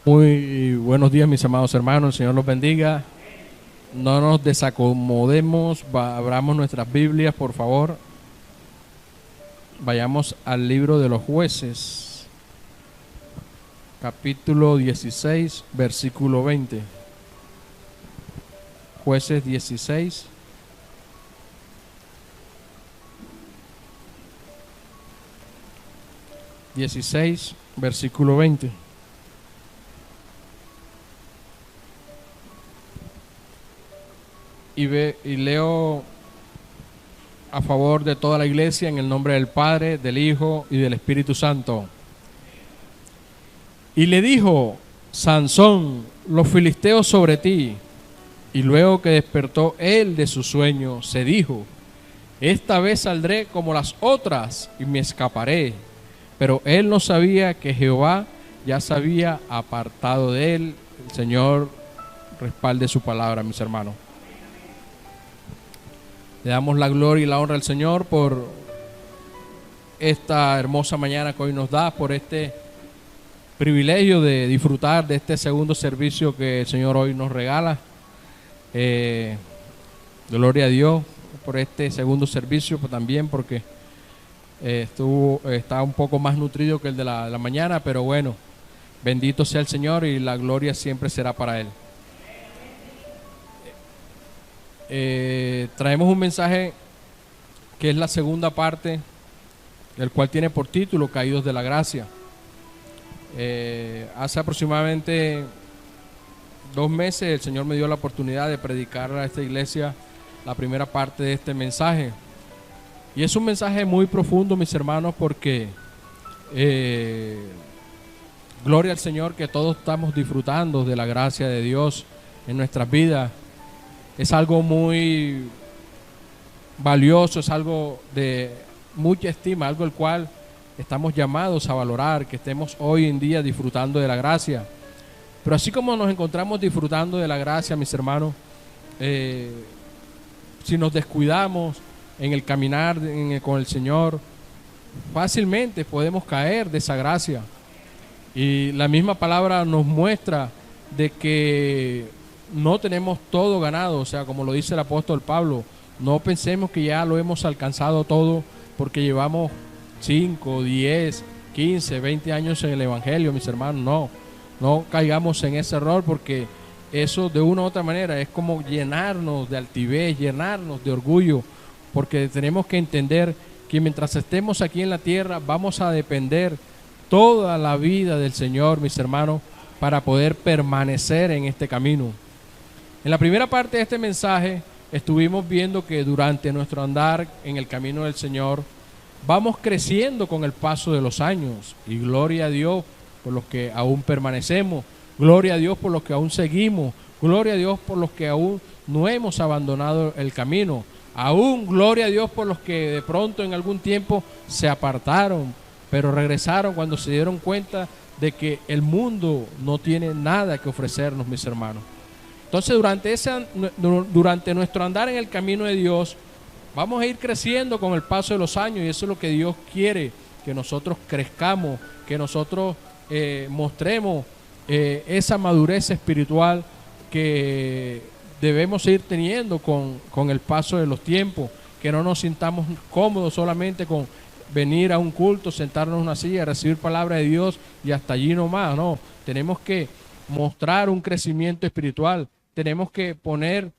Muy buenos días, mis amados hermanos. El Señor los bendiga. No nos desacomodemos, abramos nuestras Biblias, por favor. Vayamos al libro de los Jueces, capítulo 16, versículo 20. Jueces 16. Versículo 20. Y leo a favor de toda la iglesia en el nombre del Padre, del Hijo y del Espíritu Santo. Y le dijo: Sansón, los filisteos sobre ti. Y luego que despertó él de su sueño, se dijo: esta vez saldré como las otras y me escaparé. Pero él no sabía que Jehová ya se había apartado de él. El Señor respalde su palabra, mis hermanos. Le damos la gloria y la honra al Señor por esta hermosa mañana que hoy nos da, por este privilegio de disfrutar de este segundo servicio que el Señor hoy nos regala. Gloria a Dios por este segundo servicio, pero también porque está un poco más nutrido que el de la mañana, pero bueno, bendito sea el Señor y la gloria siempre será para Él. Traemos un mensaje que es la segunda parte, el cual tiene por título Caídos de la Gracia. Hace aproximadamente 2 meses el Señor me dio la oportunidad de predicar a esta iglesia la primera parte de este mensaje. Y es un mensaje muy profundo, mis hermanos, porque gloria al Señor que todos estamos disfrutando de la gracia de Dios en nuestras vidas. Es algo muy valioso, es algo de mucha estima, algo el cual estamos llamados a valorar, que estemos hoy en día disfrutando de la gracia. Pero así como nos encontramos disfrutando de la gracia, mis hermanos, si nos descuidamos en el caminar con el Señor, fácilmente podemos caer de esa gracia. Y la misma palabra nos muestra de que no tenemos todo ganado, o sea, como lo dice el apóstol Pablo, no pensemos que ya lo hemos alcanzado todo porque llevamos 5, 10, 15, 20 años en el Evangelio, mis hermanos. No caigamos en ese error, porque eso de una u otra manera es como llenarnos de altivez, llenarnos de orgullo, porque tenemos que entender que mientras estemos aquí en la tierra vamos a depender toda la vida del Señor, mis hermanos, para poder permanecer en este camino. En la primera parte de este mensaje estuvimos viendo que durante nuestro andar en el camino del Señor vamos creciendo con el paso de los años, y gloria a Dios por los que aún permanecemos, gloria a Dios por los que aún seguimos, gloria a Dios por los que aún no hemos abandonado el camino, aún gloria a Dios por los que de pronto en algún tiempo se apartaron, pero regresaron cuando se dieron cuenta de que el mundo no tiene nada que ofrecernos, mis hermanos. Entonces durante nuestro andar en el camino de Dios vamos a ir creciendo con el paso de los años, y eso es lo que Dios quiere, que nosotros crezcamos, que nosotros mostremos esa madurez espiritual que debemos ir teniendo con el paso de los tiempos, que no nos sintamos cómodos solamente con venir a un culto, sentarnos en una silla, recibir palabra de Dios y hasta allí nomás. No, tenemos que mostrar un crecimiento espiritual, tenemos que poner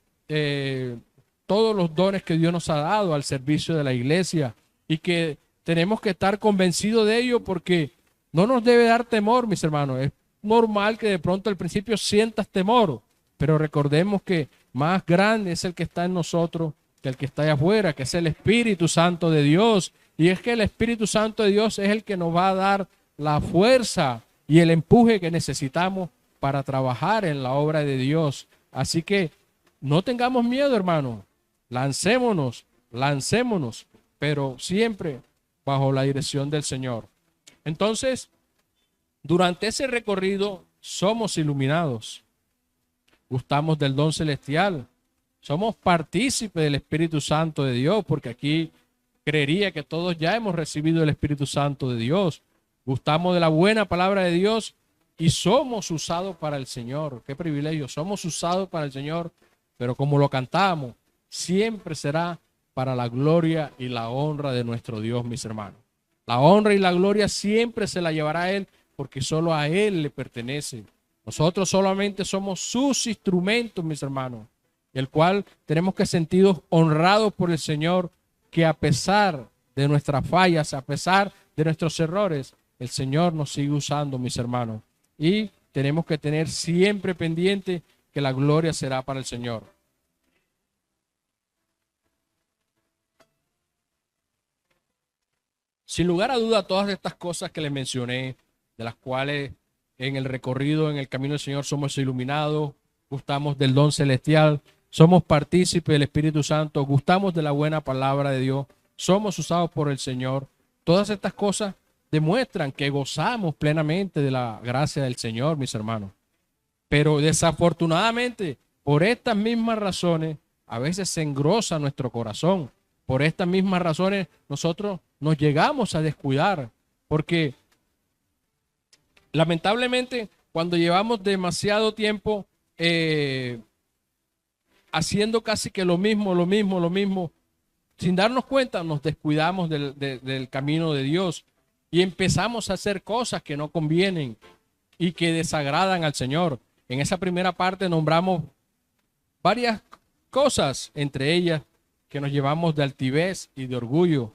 todos los dones que Dios nos ha dado al servicio de la iglesia, y que tenemos que estar convencidos de ello, porque no nos debe dar temor, mis hermanos. Es normal que de pronto al principio sientas temor, pero recordemos que más grande es el que está en nosotros que el que está allá afuera, que es el Espíritu Santo de Dios. Y es que el Espíritu Santo de Dios es el que nos va a dar la fuerza y el empuje que necesitamos para trabajar en la obra de Dios. Así que no tengamos miedo, hermano. Lancémonos, pero siempre bajo la dirección del Señor. Entonces, durante ese recorrido somos iluminados, gustamos del don celestial, somos partícipes del Espíritu Santo de Dios, porque aquí creería que todos ya hemos recibido el Espíritu Santo de Dios. Gustamos de la buena palabra de Dios y somos usados para el Señor. Qué privilegio, somos usados para el Señor, pero como lo cantamos, siempre será para la gloria y la honra de nuestro Dios, mis hermanos. La honra y la gloria siempre se la llevará a Él, porque solo a Él le pertenece. Nosotros solamente somos sus instrumentos, mis hermanos, el cual tenemos que sentirnos honrados por el Señor, que a pesar de nuestras fallas, a pesar de nuestros errores, el Señor nos sigue usando, mis hermanos. Y tenemos que tener siempre pendiente que la gloria será para el Señor. Sin lugar a duda, todas estas cosas que les mencioné, de las cuales en el recorrido, en el camino del Señor, somos iluminados, gustamos del don celestial, somos partícipes del Espíritu Santo, gustamos de la buena palabra de Dios, somos usados por el Señor. Todas estas cosas demuestran que gozamos plenamente de la gracia del Señor, mis hermanos. Pero desafortunadamente, por estas mismas razones, a veces se engrosa nuestro corazón. Por estas mismas razones, nosotros nos llegamos a descuidar, porque lamentablemente, cuando llevamos demasiado tiempo haciendo casi que lo mismo, sin darnos cuenta, nos descuidamos del camino de Dios y empezamos a hacer cosas que no convienen y que desagradan al Señor. En esa primera parte nombramos varias cosas, entre ellas que nos llevamos de altivez y de orgullo,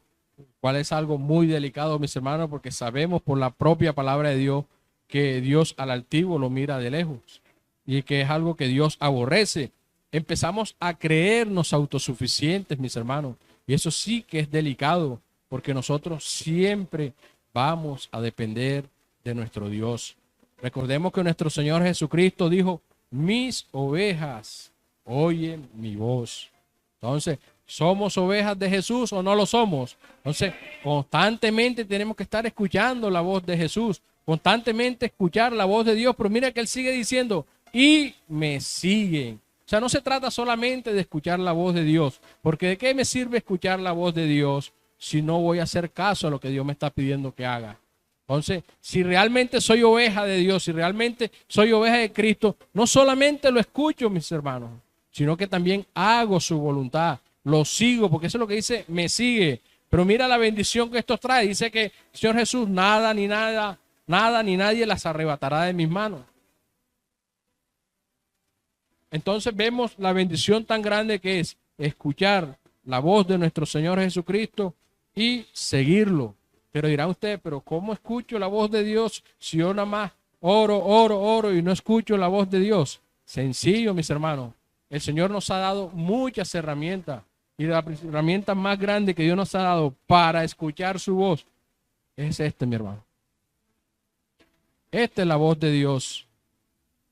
cual es algo muy delicado, mis hermanos, porque sabemos por la propia palabra de Dios que Dios al altivo lo mira de lejos y que es algo que Dios aborrece. Empezamos a creernos autosuficientes, mis hermanos, y eso sí que es delicado, porque nosotros siempre vamos a depender de nuestro Dios. Recordemos que nuestro Señor Jesucristo dijo: mis ovejas oyen mi voz. Entonces, ¿somos ovejas de Jesús o no lo somos? Entonces, constantemente tenemos que estar escuchando la voz de Jesús, constantemente escuchar la voz de Dios. Pero mira que Él sigue diciendo: y me siguen. O sea, no se trata solamente de escuchar la voz de Dios, porque ¿de qué me sirve escuchar la voz de Dios si no voy a hacer caso a lo que Dios me está pidiendo que haga? Entonces, si realmente soy oveja de Dios, si realmente soy oveja de Cristo, no solamente lo escucho, mis hermanos, sino que también hago su voluntad, lo sigo, porque eso es lo que dice: me sigue. Pero mira la bendición que esto trae. Dice que Señor Jesús, nada ni nadie las arrebatará de mis manos. Entonces vemos la bendición tan grande que es escuchar la voz de nuestro Señor Jesucristo y seguirlo. Pero dirá usted: pero ¿cómo escucho la voz de Dios si yo nada más oro y no escucho la voz de Dios? Sencillo, mis hermanos. El Señor nos ha dado muchas herramientas, y la herramienta más grande que Dios nos ha dado para escuchar su voz es mi hermano. Esta es la voz de Dios.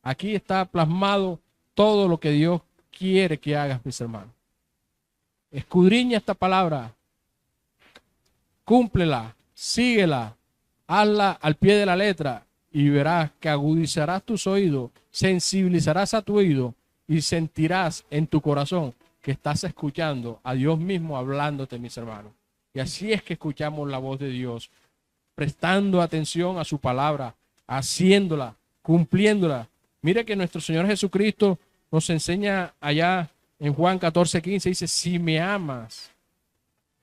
Aquí está plasmado todo lo que Dios quiere que hagas, mis hermanos. Escudriña esta palabra, cúmplela, síguela, hazla al pie de la letra y verás que agudizarás tus oídos, sensibilizarás a tu oído y sentirás en tu corazón que estás escuchando a Dios mismo hablándote, mis hermanos. Y así es que escuchamos la voz de Dios, prestando atención a su palabra, haciéndola, cumpliéndola. Mire que nuestro Señor Jesucristo nos enseña allá en Juan 14:15, dice: si me amas,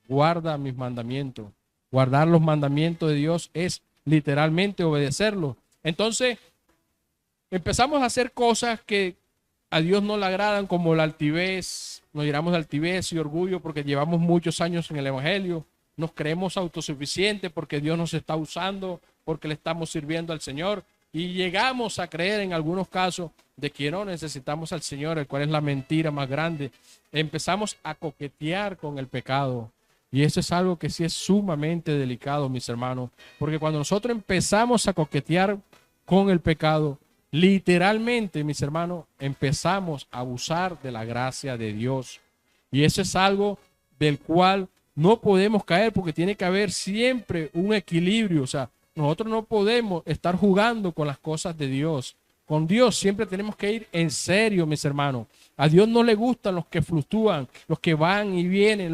guarda mis mandamientos. Guardar los mandamientos de Dios es literalmente obedecerlos. Entonces, empezamos a hacer cosas que a Dios no le agradan, como la altivez. Nos llenamos de altivez y orgullo porque llevamos muchos años en el Evangelio. Nos creemos autosuficientes porque Dios nos está usando, porque le estamos sirviendo al Señor. Y llegamos a creer en algunos casos de que no necesitamos al Señor, el cual es la mentira más grande. Empezamos a coquetear con el pecado. Y eso es algo que sí es sumamente delicado, mis hermanos. Porque cuando nosotros empezamos a coquetear con el pecado, literalmente, mis hermanos, empezamos a abusar de la gracia de Dios. Y eso es algo del cual no podemos caer, porque tiene que haber siempre un equilibrio. O sea, nosotros no podemos estar jugando con las cosas de Dios. Con Dios siempre tenemos que ir en serio, mis hermanos. A Dios no le gustan los que fluctúan, los que van y vienen,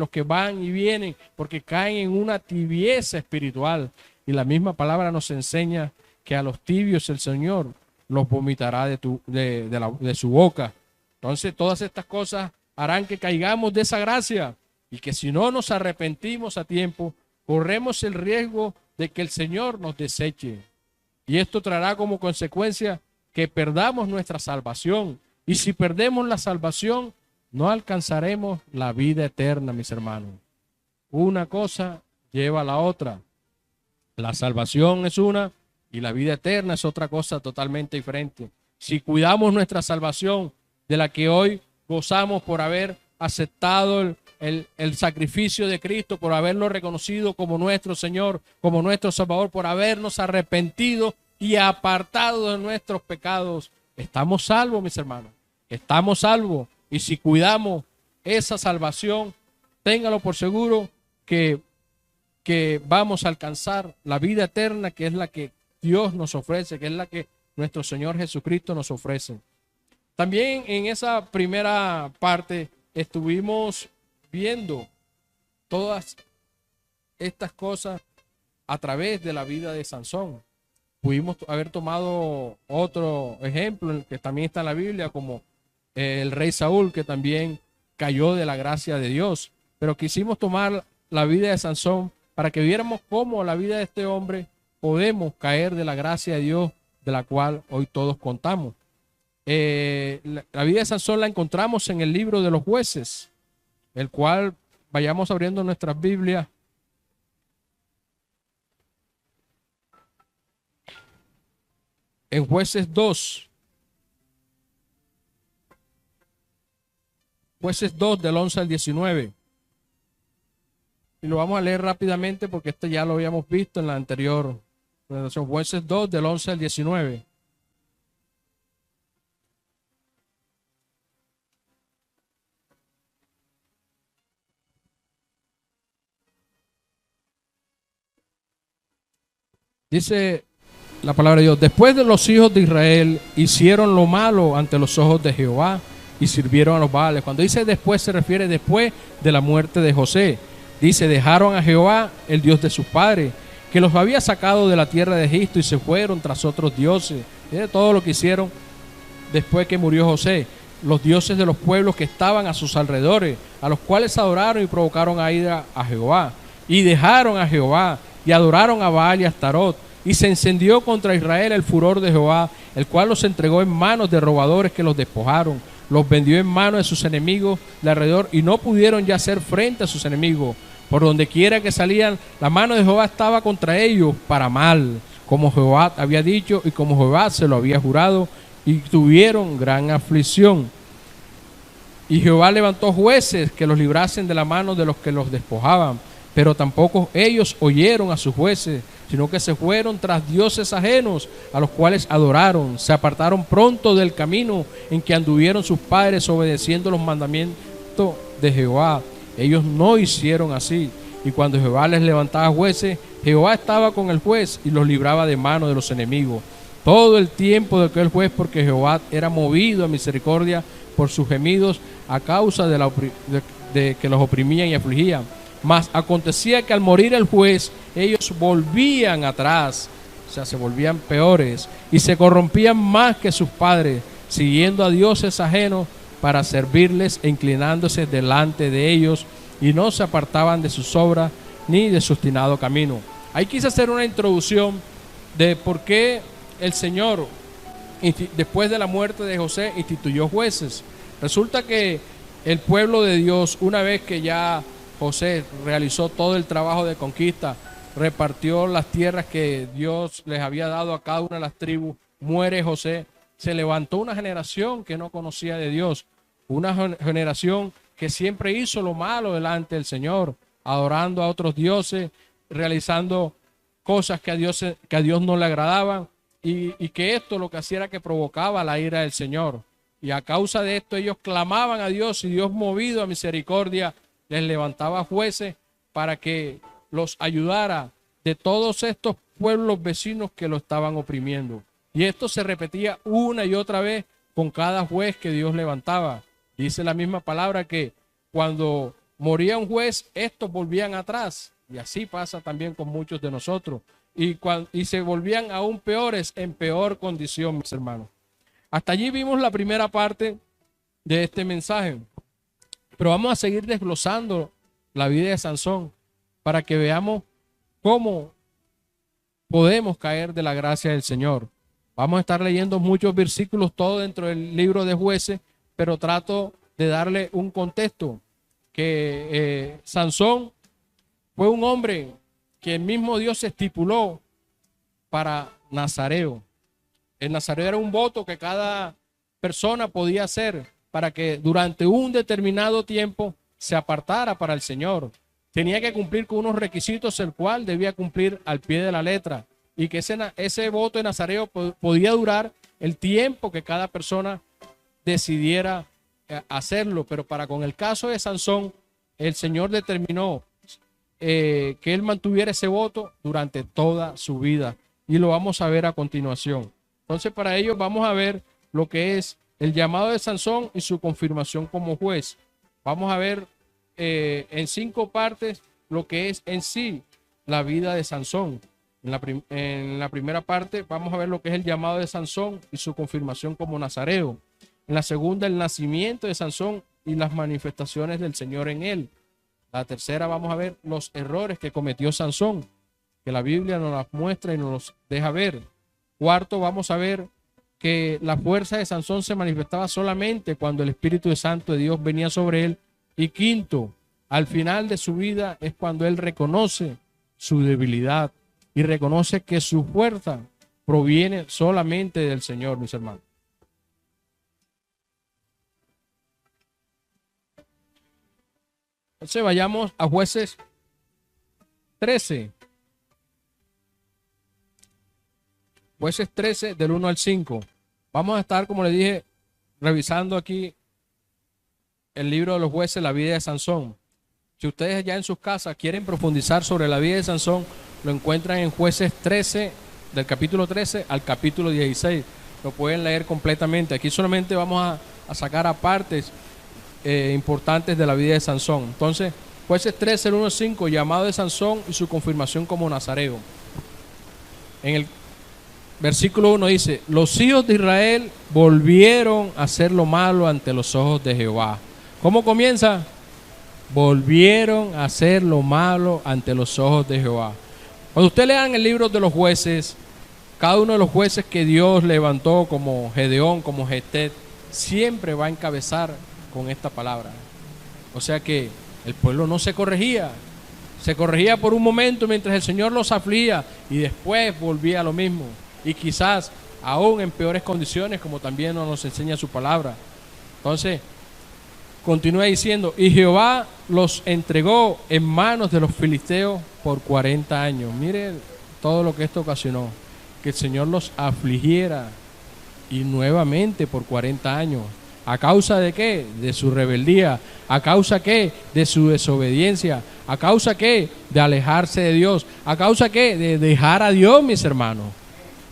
porque caen en una tibieza espiritual. Y la misma palabra nos enseña que a los tibios el Señor los vomitará de su boca. Entonces todas estas cosas harán que caigamos de esa gracia y que si no nos arrepentimos a tiempo, corremos el riesgo de que el Señor nos deseche. Y esto traerá como consecuencia que perdamos nuestra salvación. Y si perdemos la salvación, no alcanzaremos la vida eterna, mis hermanos. Una cosa lleva a la otra. La salvación es una y la vida eterna es otra cosa totalmente diferente. Si cuidamos nuestra salvación, de la que hoy gozamos por haber aceptado el sacrificio de Cristo, por haberlo reconocido como nuestro Señor, como nuestro Salvador, por habernos arrepentido y apartado de nuestros pecados, estamos salvos, mis hermanos. Estamos salvos. Y si cuidamos esa salvación, téngalo por seguro que vamos a alcanzar la vida eterna, que es la que Dios nos ofrece, que es la que nuestro Señor Jesucristo nos ofrece. También en esa primera parte estuvimos viendo todas estas cosas a través de la vida de Sansón. Pudimos haber tomado otro ejemplo que también está en la Biblia, como el rey Saúl, que también cayó de la gracia de Dios. Pero quisimos tomar la vida de Sansón para que viéramos cómo la vida de este hombre podemos caer de la gracia de Dios, de la cual hoy todos contamos. La vida de Sansón la encontramos en el libro de los Jueces, el cual vayamos abriendo nuestras Biblias. En Jueces 2. Jueces 2 del 11 al 19. Y lo vamos a leer rápidamente porque este ya lo habíamos visto en la anterior presentación. Jueces 2 del 11 al 19. Dice la palabra de Dios: después de los hijos de Israel hicieron lo malo ante los ojos de Jehová y sirvieron a los Baales. Cuando dice después, se refiere después de la muerte de José. Dice: dejaron a Jehová, el Dios de sus padres, que los había sacado de la tierra de Egipto, y se fueron tras otros dioses. Fíjate todo lo que hicieron después que murió José. Los dioses de los pueblos que estaban a sus alrededores, a los cuales adoraron y provocaron a ira a Jehová. Y dejaron a Jehová y adoraron a Baal y a Astarot. Y se encendió contra Israel el furor de Jehová, el cual los entregó en manos de robadores que los despojaron. Los vendió en manos de sus enemigos de alrededor, y no pudieron ya hacer frente a sus enemigos. Por donde quiera que salían, la mano de Jehová estaba contra ellos para mal, como Jehová había dicho y como Jehová se lo había jurado, y tuvieron gran aflicción. Y Jehová levantó jueces que los librasen de la mano de los que los despojaban, pero tampoco ellos oyeron a sus jueces, sino que se fueron tras dioses ajenos, a los cuales adoraron. Se apartaron pronto del camino en que anduvieron sus padres, obedeciendo los mandamientos de Jehová. Ellos no hicieron así. Y cuando Jehová les levantaba jueces, Jehová estaba con el juez y los libraba de mano de los enemigos todo el tiempo de aquel juez, porque Jehová era movido a misericordia por sus gemidos a causa de que los oprimían y afligían. Mas acontecía que al morir el juez, ellos volvían atrás, o sea, se volvían peores, y se corrompían más que sus padres, siguiendo a dioses ajenos para servirles e inclinándose delante de ellos, y no se apartaban de sus obras ni de su obstinado camino. Ahí quise hacer una introducción de por qué el Señor, después de la muerte de José, instituyó jueces. Resulta que el pueblo de Dios, una vez que ya José realizó todo el trabajo de conquista, repartió las tierras que Dios les había dado a cada una de las tribus, muere José, se levantó una generación que no conocía de Dios, una generación que siempre hizo lo malo delante del Señor, adorando a otros dioses, realizando cosas que a Dios no le agradaban, y que esto lo que hacía era que provocaba la ira del Señor. Y a causa de esto ellos clamaban a Dios, y Dios, movido a misericordia, les levantaba jueces para que los ayudara de todos estos pueblos vecinos que lo estaban oprimiendo. Y esto se repetía una y otra vez con cada juez que Dios levantaba. Dice la misma palabra que cuando moría un juez, estos volvían atrás. Y así pasa también con muchos de nosotros. y se volvían aún peores, en peor condición, mis hermanos. Hasta allí vimos la primera parte de este mensaje, pero vamos a seguir desglosando la vida de Sansón para que veamos cómo podemos caer de la gracia del Señor. Vamos a estar leyendo muchos versículos, todo dentro del libro de Jueces, pero trato de darle un contexto, que Sansón fue un hombre que el mismo Dios estipuló para nazareo. El nazareo era un voto que cada persona podía hacer para que durante un determinado tiempo se apartara para el Señor. Tenía que cumplir con unos requisitos, el cual debía cumplir al pie de la letra, y que ese voto de nazareo podía durar el tiempo que cada persona decidiera hacerlo. Pero con el caso de Sansón, el Señor determinó que él mantuviera ese voto durante toda su vida, y lo vamos a ver a continuación. Entonces, para ello vamos a ver lo que es el llamado de Sansón y su confirmación como juez. Vamos a ver en 5 partes lo que es en sí la vida de Sansón. En la primera parte vamos a ver lo que es el llamado de Sansón y su confirmación como nazareo. En la segunda, el nacimiento de Sansón y las manifestaciones del Señor en él. La tercera, vamos a ver los errores que cometió Sansón, que la Biblia nos las muestra y nos los deja ver. Cuarto, vamos a ver que la fuerza de Sansón se manifestaba solamente cuando el Espíritu Santo de Dios venía sobre él. Y quinto, al final de su vida es cuando él reconoce su debilidad y reconoce que su fuerza proviene solamente del Señor, mis hermanos. Entonces vayamos a Jueces 13. Jueces 13 del 1 al 5. Vamos a estar, como le dije, revisando aquí el libro de los jueces, la vida de Sansón. Si ustedes ya en sus casas quieren profundizar sobre la vida de Sansón, lo encuentran en Jueces 13, del capítulo 13 al capítulo 16. Lo pueden leer completamente. Aquí solamente vamos a sacar a partes importantes de la vida de Sansón. Entonces, Jueces 13, el 1 al 5, llamado de Sansón y su confirmación como nazareo. En el versículo 1 dice: los hijos de Israel volvieron a hacer lo malo ante los ojos de Jehová. ¿Cómo comienza? Volvieron a hacer lo malo ante los ojos de Jehová. Cuando usted lean el libro de los jueces, cada uno de los jueces que Dios levantó, como Gedeón, como Jefté, siempre va a encabezar con esta palabra. O sea que el pueblo no se corregía. Se corregía por un momento mientras el Señor los afligía, y después volvía a lo mismo. Y quizás aún en peores condiciones, como también nos enseña su palabra. Entonces, continúa diciendo: y Jehová los entregó en manos de los filisteos por 40 años. Mire todo lo que esto ocasionó, que el Señor los afligiera, y nuevamente por 40 años. ¿A causa de qué? De su rebeldía. ¿A causa qué? De su desobediencia. ¿A causa qué? De alejarse de Dios. ¿A causa qué? De dejar a Dios, mis hermanos.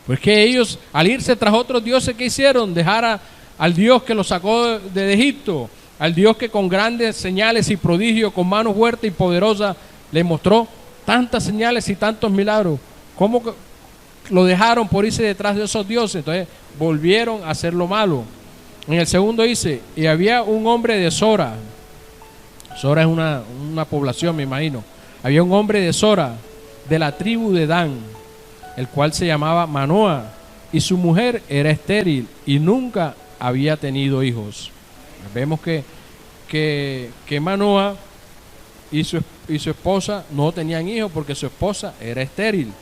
Pues que ellos, al irse tras otros dioses, ¿qué hicieron? Dejar al Dios que los sacó de Egipto, al Dios que con grandes señales y prodigios, con mano fuerte y poderosa, les mostró tantas señales y tantos milagros. ¿Cómo lo dejaron por irse detrás de esos dioses? Entonces volvieron a hacer lo malo. En el segundo dice: y había un hombre de Sora. Sora es una población, me imagino. Había un hombre de Sora, de la tribu de Dan, el cual se llamaba Manoa, y su mujer era estéril y nunca había tenido hijos. Vemos que Manoa y su esposa no tenían hijos porque su esposa era estéril.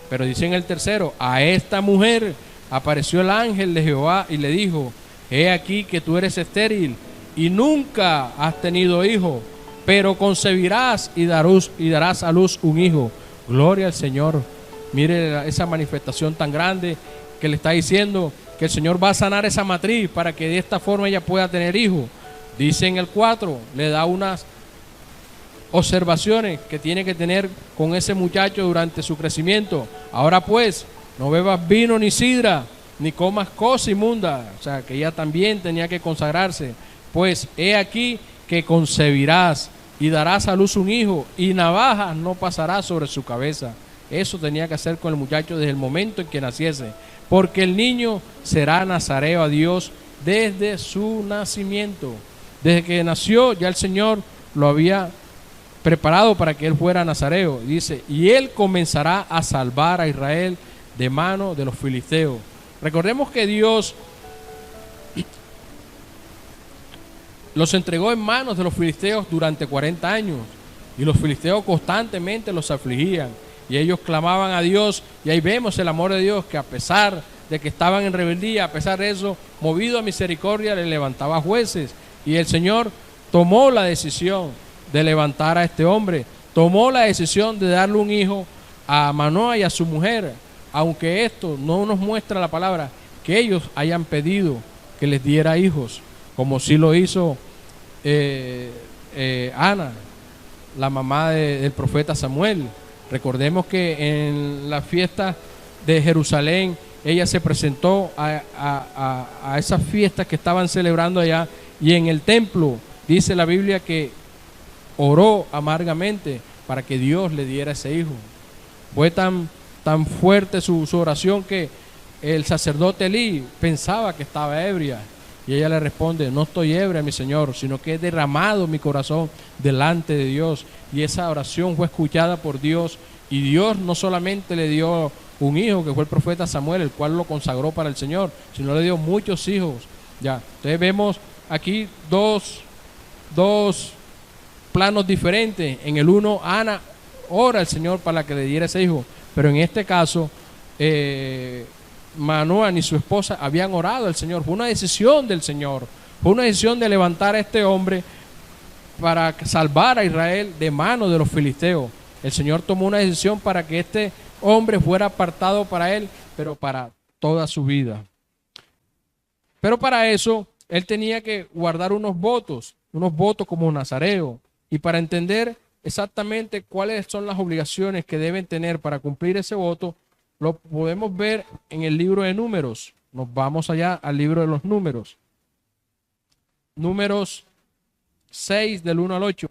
Pero dice en el tercero: a esta mujer apareció el ángel de Jehová y le dijo: he aquí que tú eres estéril y nunca has tenido hijo, pero concebirás y darás a luz un hijo. Gloria al Señor. Mire esa manifestación tan grande que le está diciendo que el Señor va a sanar esa matriz para que de esta forma ella pueda tener hijo. Dice en el 4, le da unas observaciones que tiene que tener con ese muchacho durante su crecimiento. Ahora pues, no bebas vino ni sidra, ni comas cosa inmunda. O sea, que ella también tenía que consagrarse. Pues he aquí que concebirás y darás a luz un hijo, y navajas no pasará sobre su cabeza. eso tenía que hacer con el muchacho desde el momento en que naciese, porque el niño será nazareo a Dios desde su nacimiento. Desde que nació ya el Señor lo había preparado para que él fuera nazareo. Dice, y él comenzará a salvar a Israel de mano de los filisteos. Recordemos que Dios los entregó en manos de los filisteos durante 40 años, y los filisteos constantemente los afligían, y ellos clamaban a Dios, y ahí vemos el amor de Dios, que a pesar de que estaban en rebeldía, a pesar de eso, movido a misericordia, le levantaba jueces, y el Señor tomó la decisión de levantar a este hombre, tomó la decisión de darle un hijo a Manoah y a su mujer, aunque esto no nos muestra la palabra que ellos hayan pedido que les diera hijos, como sí lo hizo Ana, la mamá del profeta Samuel. Recordemos que en la fiesta de Jerusalén ella se presentó a esas fiestas que estaban celebrando allá, y en el templo dice la Biblia que oró amargamente para que Dios le diera ese hijo. Fue tan fuerte su oración que el sacerdote Elí pensaba que estaba ebria, y ella le responde, no estoy ebria, mi Señor, sino que he derramado mi corazón delante de Dios. Y esa oración fue escuchada por Dios, y Dios no solamente le dio un hijo, que fue el profeta Samuel, el cual lo consagró para el Señor, sino le dio muchos hijos. Ya, entonces vemos aquí dos planos diferentes. En el uno, Ana ora al Señor para que le diera ese hijo, pero en este caso Manoah ni su esposa habían orado al Señor. Fue una decisión del Señor, fue una decisión de levantar a este hombre para salvar a Israel de manos de los filisteos. El Señor tomó una decisión para que este hombre fuera apartado para él, pero para toda su vida. Pero para eso él tenía que guardar unos votos como nazareo. Y para entender exactamente cuáles son las obligaciones que deben tener para cumplir ese voto, lo podemos ver en el libro de Números. Nos vamos allá al libro de los Números. Números 6 del 1 al 8.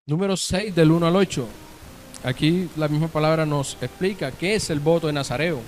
Números 6 del 1 al 8. Aquí la misma palabra nos explica qué es el voto de nazareo.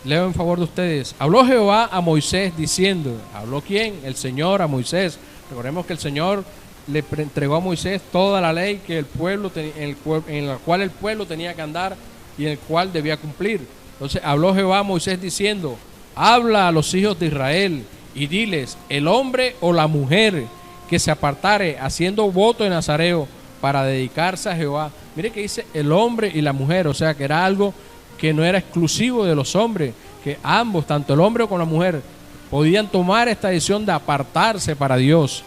Leo en favor de ustedes. Habló Jehová a Moisés diciendo, ¿habló quién? El Señor a Moisés. Recordemos que el Señor le entregó a Moisés toda la ley que el pueblo en la cual el pueblo tenía que andar y en el cual debía cumplir. Entonces habló Jehová a Moisés diciendo, habla a los hijos de Israel y diles, el hombre o la mujer que se apartare haciendo voto de nazareo para dedicarse a Jehová. Mire que dice el hombre y la mujer, o sea que era algo que no era exclusivo de los hombres, que ambos, tanto el hombre como la mujer, podían tomar esta decisión de apartarse para Dios.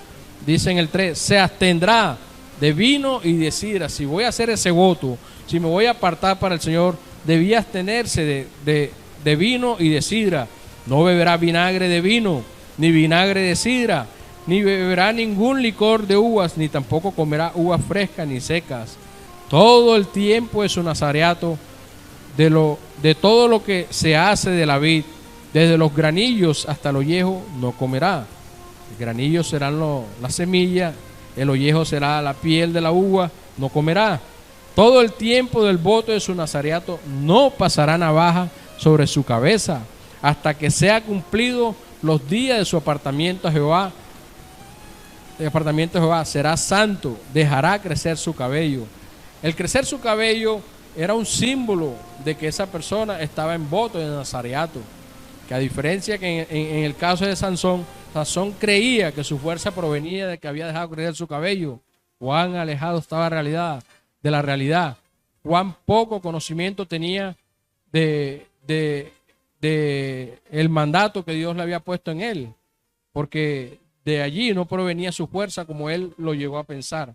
Dice en el 3, se abstendrá de vino y de sidra. Si voy a hacer ese voto, si me voy a apartar para el Señor, debía abstenerse de vino y de sidra. No beberá vinagre de vino, ni vinagre de sidra, ni beberá ningún licor de uvas, ni tampoco comerá uvas frescas ni secas. Todo el tiempo de su nazareato, de todo lo que se hace de la vid, desde los granillos hasta el ollejo, no comerá. El granillo serán la semilla, el ollejo será la piel de la uva, no comerá. Todo el tiempo del voto de su nazareato no pasará navaja sobre su cabeza, hasta que sea cumplido los días de su apartamiento a Jehová. El apartamiento de Jehová será santo, dejará crecer su cabello. El crecer su cabello era un símbolo de que esa persona estaba en voto de nazareato, que a diferencia que en el caso de Sansón creía que su fuerza provenía de que había dejado crecer su cabello. Cuán alejado estaba de la realidad, cuán poco conocimiento tenía de el mandato que Dios le había puesto en él, porque de allí no provenía su fuerza como él lo llegó a pensar.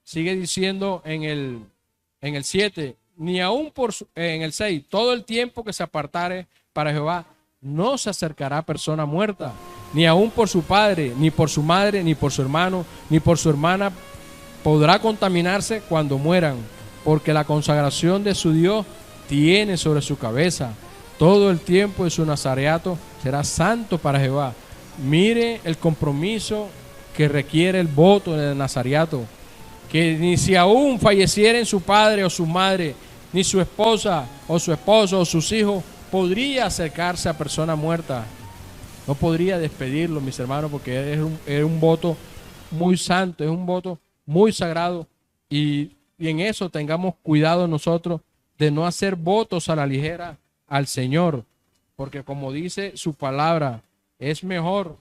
Sigue diciendo en el 7, ni aún en el 6, todo el tiempo que se apartare para Jehová, no se acercará persona muerta, ni aún por su padre, ni por su madre, ni por su hermano, ni por su hermana podrá contaminarse cuando mueran, porque la consagración de su Dios tiene sobre su cabeza. Todo el tiempo de su nazareato será santo para Jehová. Mire el compromiso que requiere el voto del nazariato, que ni si aún fallecieren su padre o su madre, ni su esposa o su esposo o sus hijos, podría acercarse a persona muerta. No podría despedirlo, mis hermanos, porque es un voto muy santo, es un voto muy sagrado, y en eso tengamos cuidado nosotros de no hacer votos a la ligera al Señor, porque como dice su palabra, es mejor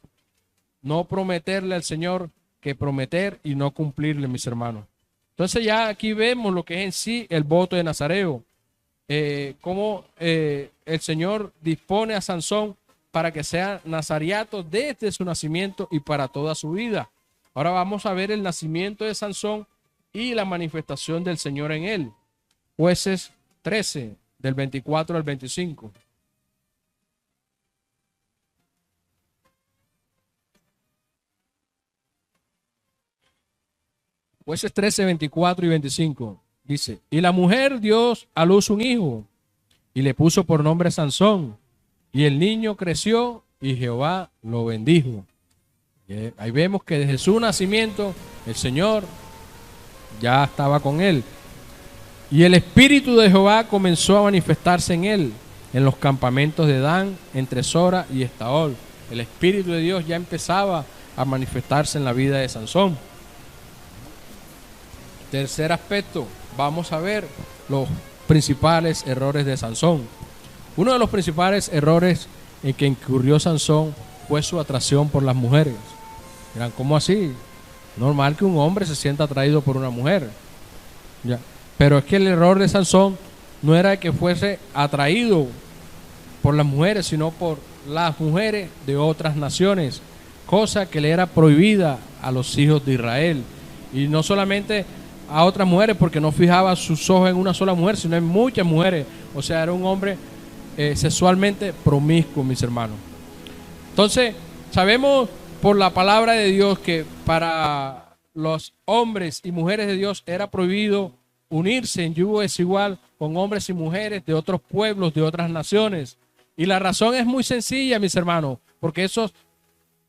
no prometerle al Señor que prometer y no cumplirle, mis hermanos. Entonces ya aquí vemos lo que es en sí el voto de Nazareo, cómo el Señor dispone a Sansón para que sea nazariato desde su nacimiento y para toda su vida. Ahora vamos a ver el nacimiento de Sansón y la manifestación del Señor en él. Jueces 13, del 24 al 25. Jueces 13, 24 y 25. Dice, y la mujer dio a luz un hijo y le puso por nombre Sansón. Y el niño creció y Jehová lo bendijo. Ahí vemos que desde su nacimiento el Señor ya estaba con él. Y el espíritu de Jehová comenzó a manifestarse en él, en los campamentos de Dan, entre Sora y Estaol. El espíritu de Dios ya empezaba a manifestarse en la vida de Sansón. Tercer aspecto, vamos a ver los principales errores de Sansón. Uno de los principales errores en que incurrió Sansón fue su atracción por las mujeres. Dirán, ¿cómo así? Normal que un hombre se sienta atraído por una mujer. Ya. Pero es que el error de Sansón no era que fuese atraído por las mujeres, sino por las mujeres de otras naciones, cosa que le era prohibida a los hijos de Israel. Y no solamente a otras mujeres, porque no fijaba sus ojos en una sola mujer, sino en muchas mujeres. O sea, era un hombre sexualmente promiscuo, mis hermanos. Entonces, sabemos por la palabra de Dios que para los hombres y mujeres de Dios era prohibido unirse en yugo desigual con hombres y mujeres de otros pueblos, de otras naciones. Y la razón es muy sencilla, mis hermanos, porque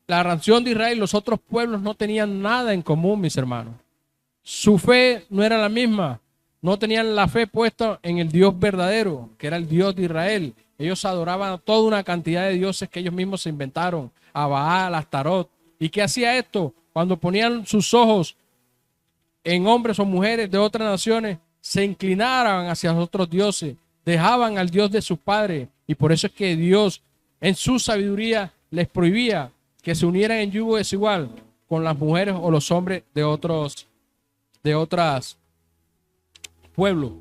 la nación de Israel y los otros pueblos no tenían nada en común, mis hermanos. Su fe no era la misma. No tenían la fe puesta en el Dios verdadero, que era el Dios de Israel. Ellos adoraban a toda una cantidad de dioses que ellos mismos se inventaron, a Baal, a Astarot. ¿Y qué hacía esto? Cuando ponían sus ojos en hombres o mujeres de otras naciones, se inclinaban hacia los otros dioses, dejaban al Dios de sus padres. Y por eso es que Dios, en su sabiduría, les prohibía que se unieran en yugo desigual con las mujeres o los hombres de otras pueblos.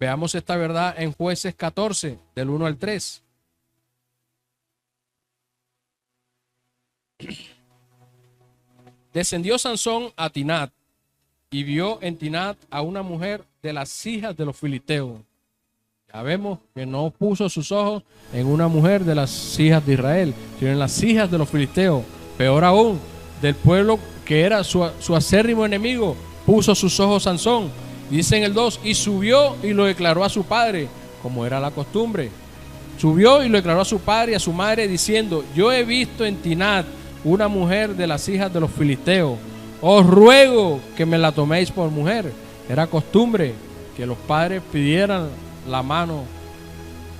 Veamos esta verdad en Jueces 14, del 1 al 3. Descendió Sansón a Tinat y vio en Tinat a una mujer de las hijas de los filisteos. Ya vemos que no puso sus ojos en una mujer de las hijas de Israel, sino en las hijas de los filisteos. Peor aún, del pueblo que era su acérrimo enemigo, puso sus ojos Sansón. Dice en el 2, y subió y lo declaró a su padre, como era la costumbre. Subió y lo declaró a su padre y a su madre, diciendo, yo he visto en Tinat una mujer de las hijas de los filisteos. Os ruego que me la toméis por mujer. Era costumbre que los padres pidieran la mano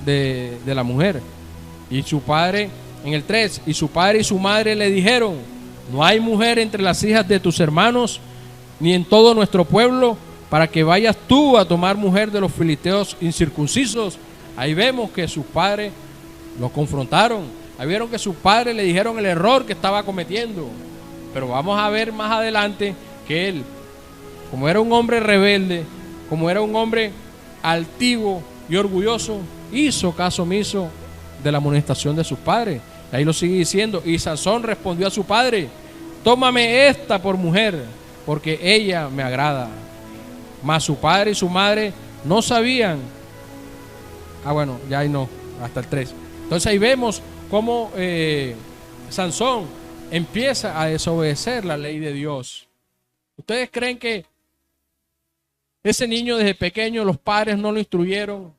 de la mujer. Y su padre, en el 3, y su padre y su madre le dijeron, no hay mujer entre las hijas de tus hermanos, ni en todo nuestro pueblo, para que vayas tú a tomar mujer de los filisteos incircuncisos. Ahí vemos que sus padres lo confrontaron. Ahí vieron que sus padres le dijeron el error que estaba cometiendo. Pero vamos a ver más adelante que él, como era un hombre rebelde, como era un hombre altivo y orgulloso, hizo caso omiso de la amonestación de sus padres. Ahí lo sigue diciendo, y Sansón respondió a su padre, tómame esta por mujer, porque ella me agrada. Mas su padre y su madre no sabían. Bueno, ya ahí no, hasta el 3. Entonces ahí vemos cómo Sansón empieza a desobedecer la ley de Dios. ¿Ustedes creen que ese niño desde pequeño los padres no lo instruyeron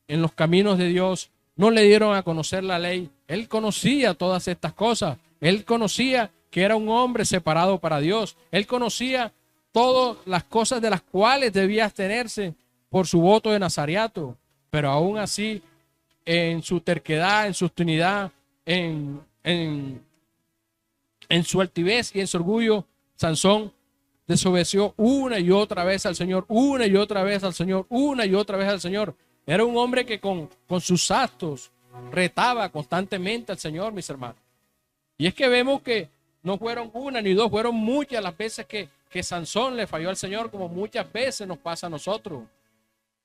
en los caminos de Dios? No le dieron a conocer la ley. Él conocía todas estas cosas. Él conocía que era un hombre separado para Dios. Él conocía todas las cosas de las cuales debía abstenerse por su voto de nazareato, pero aún así, en su terquedad, en su obstinidad, en su altivez y en su orgullo, Sansón desobedeció una y otra vez al Señor, una y otra vez al Señor, una y otra vez al Señor. Era un hombre que con sus actos retaba constantemente al Señor, mis hermanos. Y es que vemos que no fueron una ni dos, fueron muchas las veces que Sansón le falló al Señor, como muchas veces nos pasa a nosotros.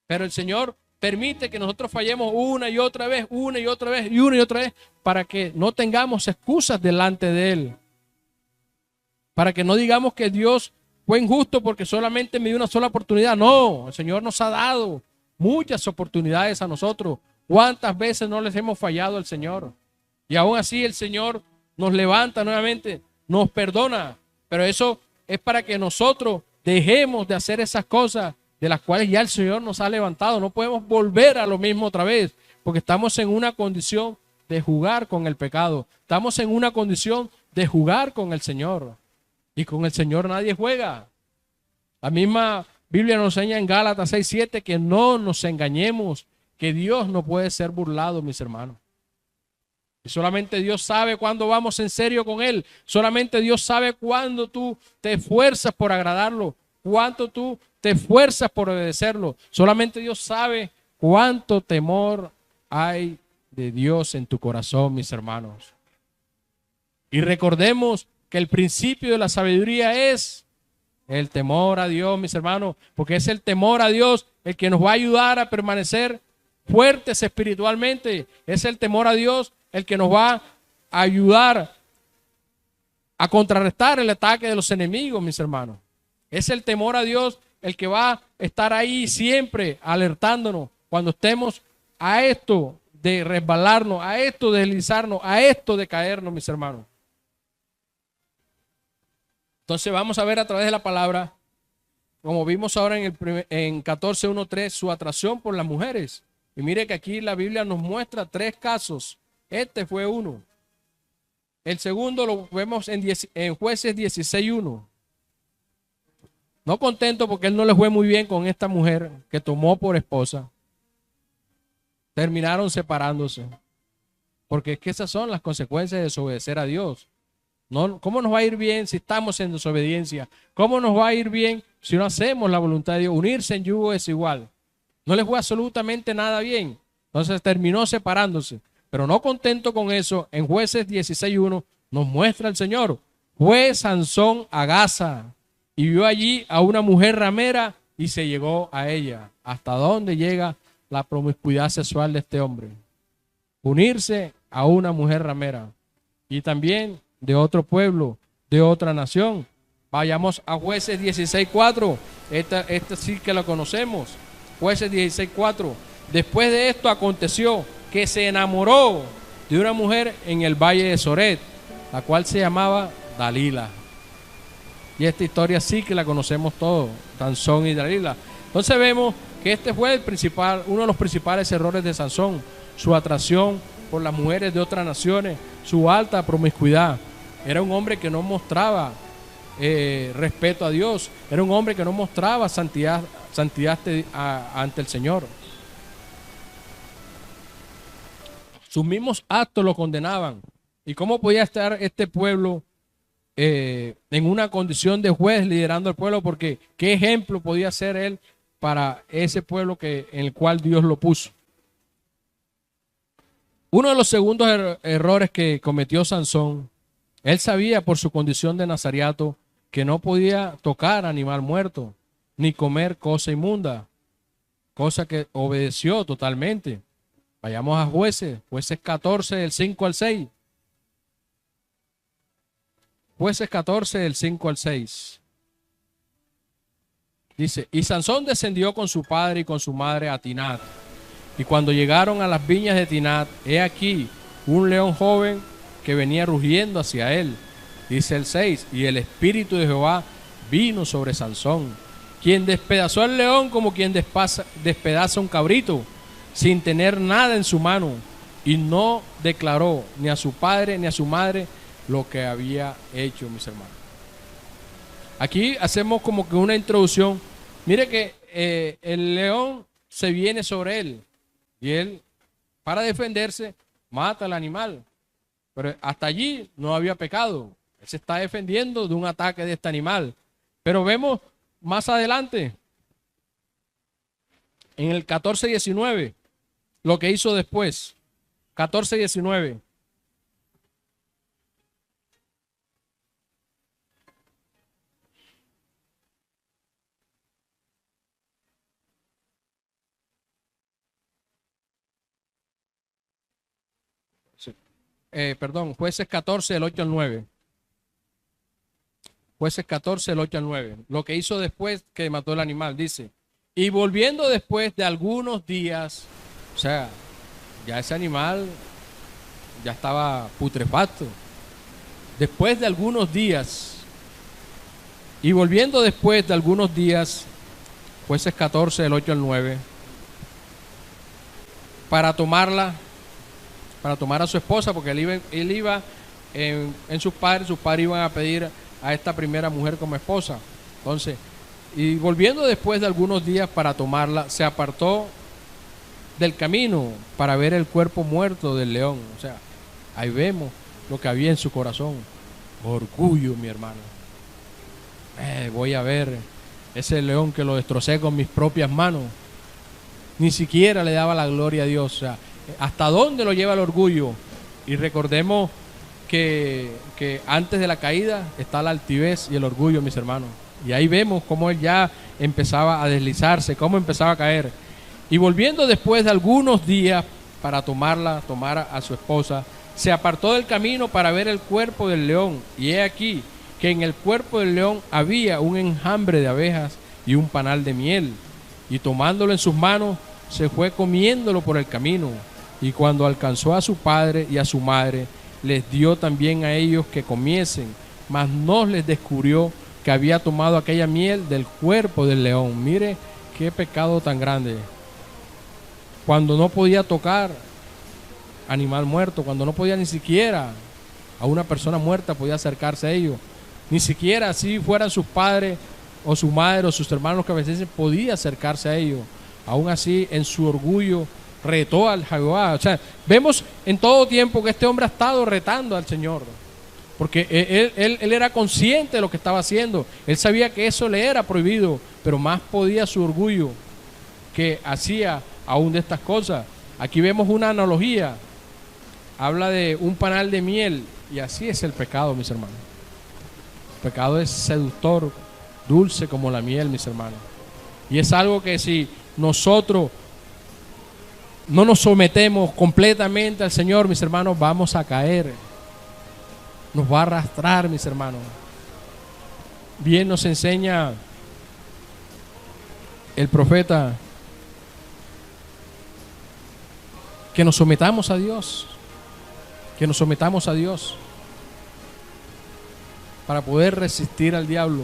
Pero el Señor permite que nosotros fallemos una y otra vez, una y otra vez, y una y otra vez, para que no tengamos excusas delante de Él. Para que no digamos que Dios fue injusto porque solamente me dio una sola oportunidad. No, el Señor nos ha dado muchas oportunidades a nosotros. ¿Cuántas veces no les hemos fallado al Señor? Y aún así el Señor nos levanta nuevamente, nos perdona. Pero eso es para que nosotros dejemos de hacer esas cosas de las cuales ya el Señor nos ha levantado. No podemos volver a lo mismo otra vez, porque estamos en una condición de jugar con el pecado. Estamos en una condición de jugar con el Señor. Y con el Señor nadie juega. La misma Biblia nos enseña en Gálatas 6:7 que no nos engañemos, que Dios no puede ser burlado, mis hermanos. Y solamente Dios sabe cuándo vamos en serio con Él. Solamente Dios sabe cuándo tú te esfuerzas por agradarlo, cuánto tú te esfuerzas por obedecerlo. Solamente Dios sabe cuánto temor hay de Dios en tu corazón, mis hermanos. Y recordemos que el principio de la sabiduría es el temor a Dios, mis hermanos, porque es el temor a Dios el que nos va a ayudar a permanecer fuertes espiritualmente. Es el temor a Dios el que nos va a ayudar a contrarrestar el ataque de los enemigos, mis hermanos. Es el temor a Dios el que va a estar ahí siempre alertándonos cuando estemos a esto de resbalarnos, a esto de deslizarnos, a esto de caernos, mis hermanos. Entonces vamos a ver a través de la palabra, como vimos ahora en 14:1-3, su atracción por las mujeres. Y mire que aquí la Biblia nos muestra 3 casos. Este fue uno. El segundo lo vemos en Jueces 16:1. No contento porque él no le fue muy bien con esta mujer que tomó por esposa, terminaron separándose. Porque es que esas son las consecuencias de desobedecer a Dios. No, ¿cómo nos va a ir bien si estamos en desobediencia? ¿Cómo nos va a ir bien si no hacemos la voluntad de Dios? Unirse en yugo es igual. No les fue absolutamente nada bien. Entonces terminó separándose. Pero no contento con eso, en Jueces 16:1 nos muestra el Señor. Fue Sansón a Gaza y vio allí a una mujer ramera y se llegó a ella. ¿Hasta dónde llega la promiscuidad sexual de este hombre? Unirse a una mujer ramera. Y también de otro pueblo, de otra nación. Vayamos a Jueces 16:4. Esta sí que la conocemos. Jueces 16:4. Después de esto aconteció que se enamoró de una mujer en el valle de Soret, la cual se llamaba Dalila. Y esta historia sí que la conocemos todos, Sansón y Dalila. Entonces vemos que este fue uno de los principales errores de Sansón, su atracción por las mujeres de otras naciones, su alta promiscuidad. Era un hombre que no mostraba respeto a Dios, era un hombre que no mostraba santidad ante el Señor. Sus mismos actos lo condenaban. ¿Y cómo podía estar este pueblo en una condición de juez liderando al pueblo? Porque ¿qué ejemplo podía ser él para ese pueblo en el cual Dios lo puso? Uno de los segundos errores que cometió Sansón, él sabía por su condición de nazareato que no podía tocar animal muerto, ni comer cosa inmunda, cosa que obedeció totalmente. Vayamos a Jueces 14, del 5 al 6. Jueces 14, del 5 al 6. Dice, y Sansón descendió con su padre y con su madre a Tinat. Y cuando llegaron a las viñas de Tinat, he aquí un león joven que venía rugiendo hacia él. Dice el 6, y el Espíritu de Jehová vino sobre Sansón, quien despedazó al león como quien despedaza un cabrito, sin tener nada en su mano, y no declaró ni a su padre ni a su madre lo que había hecho, mis hermanos. Aquí hacemos como que una introducción. Mire que el león se viene sobre él y él, para defenderse, mata al animal. Pero hasta allí no había pecado. Él se está defendiendo de un ataque de este animal. Pero vemos más adelante, en el 14:19, lo que hizo después. 14:19. Perdón, Jueces 14, del 8 al 9. Jueces 14, del 8 al 9. Lo que hizo después que mató el animal, dice. Y volviendo después de algunos días, o sea, ya ese animal ya estaba putrefacto. Después de algunos días, y volviendo después de algunos días, Jueces 14, del 8 al 9, para tomar a su esposa, porque él iba en sus padres iban a pedir a esta primera mujer como esposa. Entonces, y volviendo después de algunos días para tomarla, se apartó del camino para ver el cuerpo muerto del león. O sea, ahí vemos lo que había en su corazón. Orgullo, mi hermano. Voy a ver ese león que lo destrocé con mis propias manos. Ni siquiera le daba la gloria a Dios. O sea, ¿hasta dónde lo lleva el orgullo? Y recordemos que antes de la caída está la altivez y el orgullo, mis hermanos. Y ahí vemos cómo él ya empezaba a deslizarse, cómo empezaba a caer. Y volviendo después de algunos días para tomar a su esposa, se apartó del camino para ver el cuerpo del león. Y he aquí que en el cuerpo del león había un enjambre de abejas y un panal de miel. Y tomándolo en sus manos, se fue comiéndolo por el camino. Y cuando alcanzó a su padre y a su madre, les dio también a ellos que comiesen, mas no les descubrió que había tomado aquella miel del cuerpo del león. Mire qué pecado tan grande. Cuando no podía tocar animal muerto, cuando no podía ni siquiera a una persona muerta podía acercarse a ellos, ni siquiera si fueran sus padres o su madre o sus hermanos que a veces podía acercarse a ellos. Aún así, en su orgullo, retó al Jehová. O sea, vemos en todo tiempo que este hombre ha estado retando al Señor, porque él era consciente de lo que estaba haciendo. Él sabía que eso le era prohibido, pero más podía su orgullo que hacía aún de estas cosas. Aquí vemos una analogía. Habla de un panal de miel, y así es el pecado, mis hermanos. El pecado es seductor, dulce como la miel, mis hermanos. Y es algo que si nosotros no nos sometemos completamente al Señor, mis hermanos, vamos a caer. Nos va a arrastrar, mis hermanos. Bien nos enseña el profeta que nos sometamos a Dios. Que nos sometamos a Dios para poder resistir al diablo.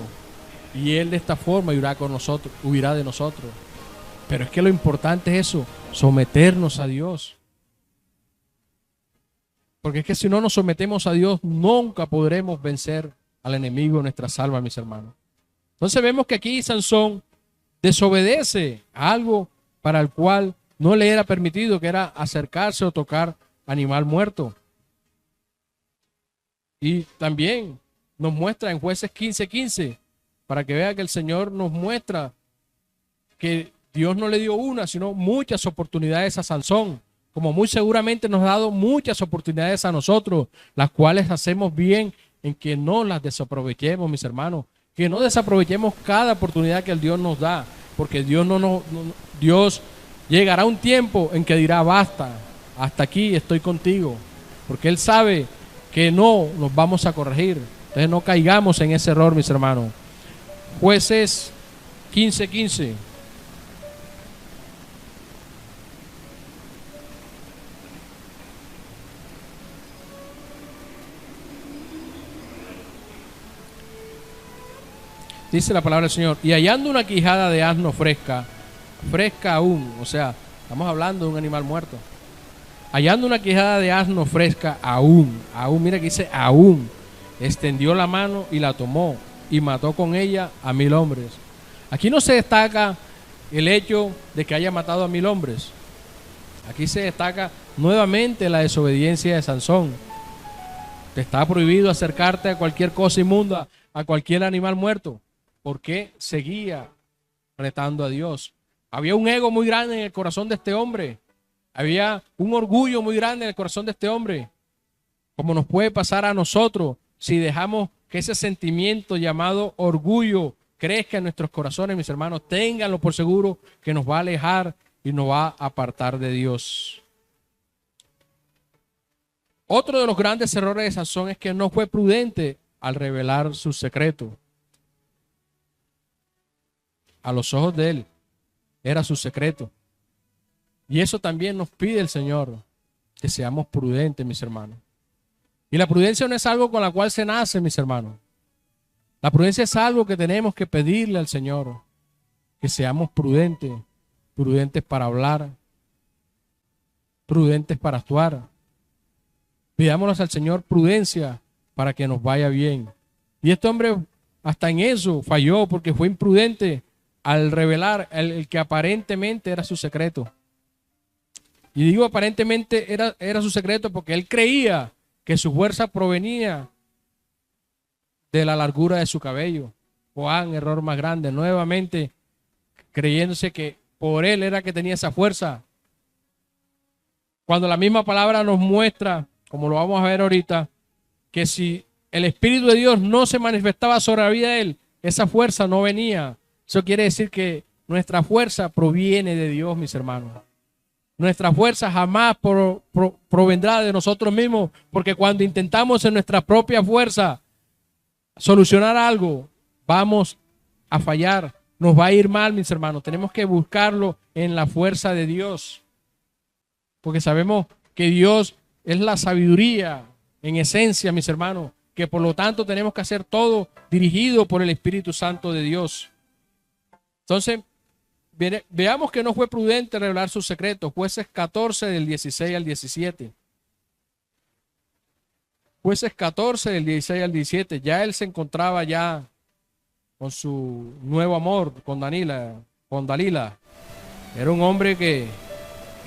Y Él de esta forma huirá de nosotros. Pero es que lo importante es eso, someternos a Dios. Porque es que si no nos sometemos a Dios, nunca podremos vencer al enemigo de nuestras almas, mis hermanos. Entonces vemos que aquí Sansón desobedece a algo para el cual no le era permitido, que era acercarse o tocar animal muerto. Y también nos muestra en Jueces 15:15, para que vea que el Señor nos muestra que Dios no le dio una, sino muchas oportunidades a Sansón, como muy seguramente nos ha dado muchas oportunidades a nosotros, las cuales hacemos bien en que no las desaprovechemos, mis hermanos, que no desaprovechemos cada oportunidad que el Dios nos da, porque Dios llegará un tiempo en que dirá basta, hasta aquí estoy contigo, porque Él sabe que no nos vamos a corregir. Entonces no caigamos en ese error, mis hermanos. Jueces 15:15. Dice la palabra del Señor: y hallando una quijada de asno fresca aún, o sea, estamos hablando de un animal muerto, hallando una quijada de asno fresca, aún, mira que dice aún, extendió la mano y la tomó y mató con ella a 1000 hombres. Aquí no se destaca el hecho de que haya matado a 1000 hombres. Aquí se destaca nuevamente la desobediencia de Sansón. Te está prohibido acercarte a cualquier cosa inmunda, a cualquier animal muerto, porque seguía retando a Dios. Había un ego muy grande en el corazón de este hombre. Había un orgullo muy grande en el corazón de este hombre. Como nos puede pasar a nosotros si dejamos que ese sentimiento llamado orgullo crezca en nuestros corazones, mis hermanos. Ténganlo por seguro que nos va a alejar y nos va a apartar de Dios. Otro de los grandes errores de Sansón es que no fue prudente al revelar su secreto. A los ojos de él era su secreto. Y eso también nos pide el Señor, que seamos prudentes, mis hermanos. Y la prudencia no es algo con la cual se nace, mis hermanos. La prudencia es algo que tenemos que pedirle al Señor, que seamos prudentes, prudentes para hablar, prudentes para actuar. Pidámonos al Señor prudencia para que nos vaya bien. Y este hombre hasta en eso falló porque fue imprudente al revelar el que aparentemente era su secreto. Y digo aparentemente era su secreto porque él creía que su fuerza provenía de la largura de su cabello. Juan, error más grande, nuevamente creyéndose que por él era que tenía esa fuerza. Cuando la misma palabra nos muestra, como lo vamos a ver ahorita, que si el Espíritu de Dios no se manifestaba sobre la vida de él, esa fuerza no venía. Eso quiere decir que nuestra fuerza proviene de Dios, mis hermanos. Nuestra fuerza jamás provendrá de nosotros mismos, porque cuando intentamos en nuestra propia fuerza solucionar algo, vamos a fallar, nos va a ir mal, mis hermanos. Tenemos que buscarlo en la fuerza de Dios, porque sabemos que Dios es la sabiduría en esencia, mis hermanos, que por lo tanto tenemos que hacer todo dirigido por el Espíritu Santo de Dios. Entonces, veamos que no fue prudente revelar sus secretos. Jueces 14 del 16 al 17. Jueces 14 del 16 al 17. Ya él se encontraba ya con su nuevo amor, con Dalila. Era un hombre que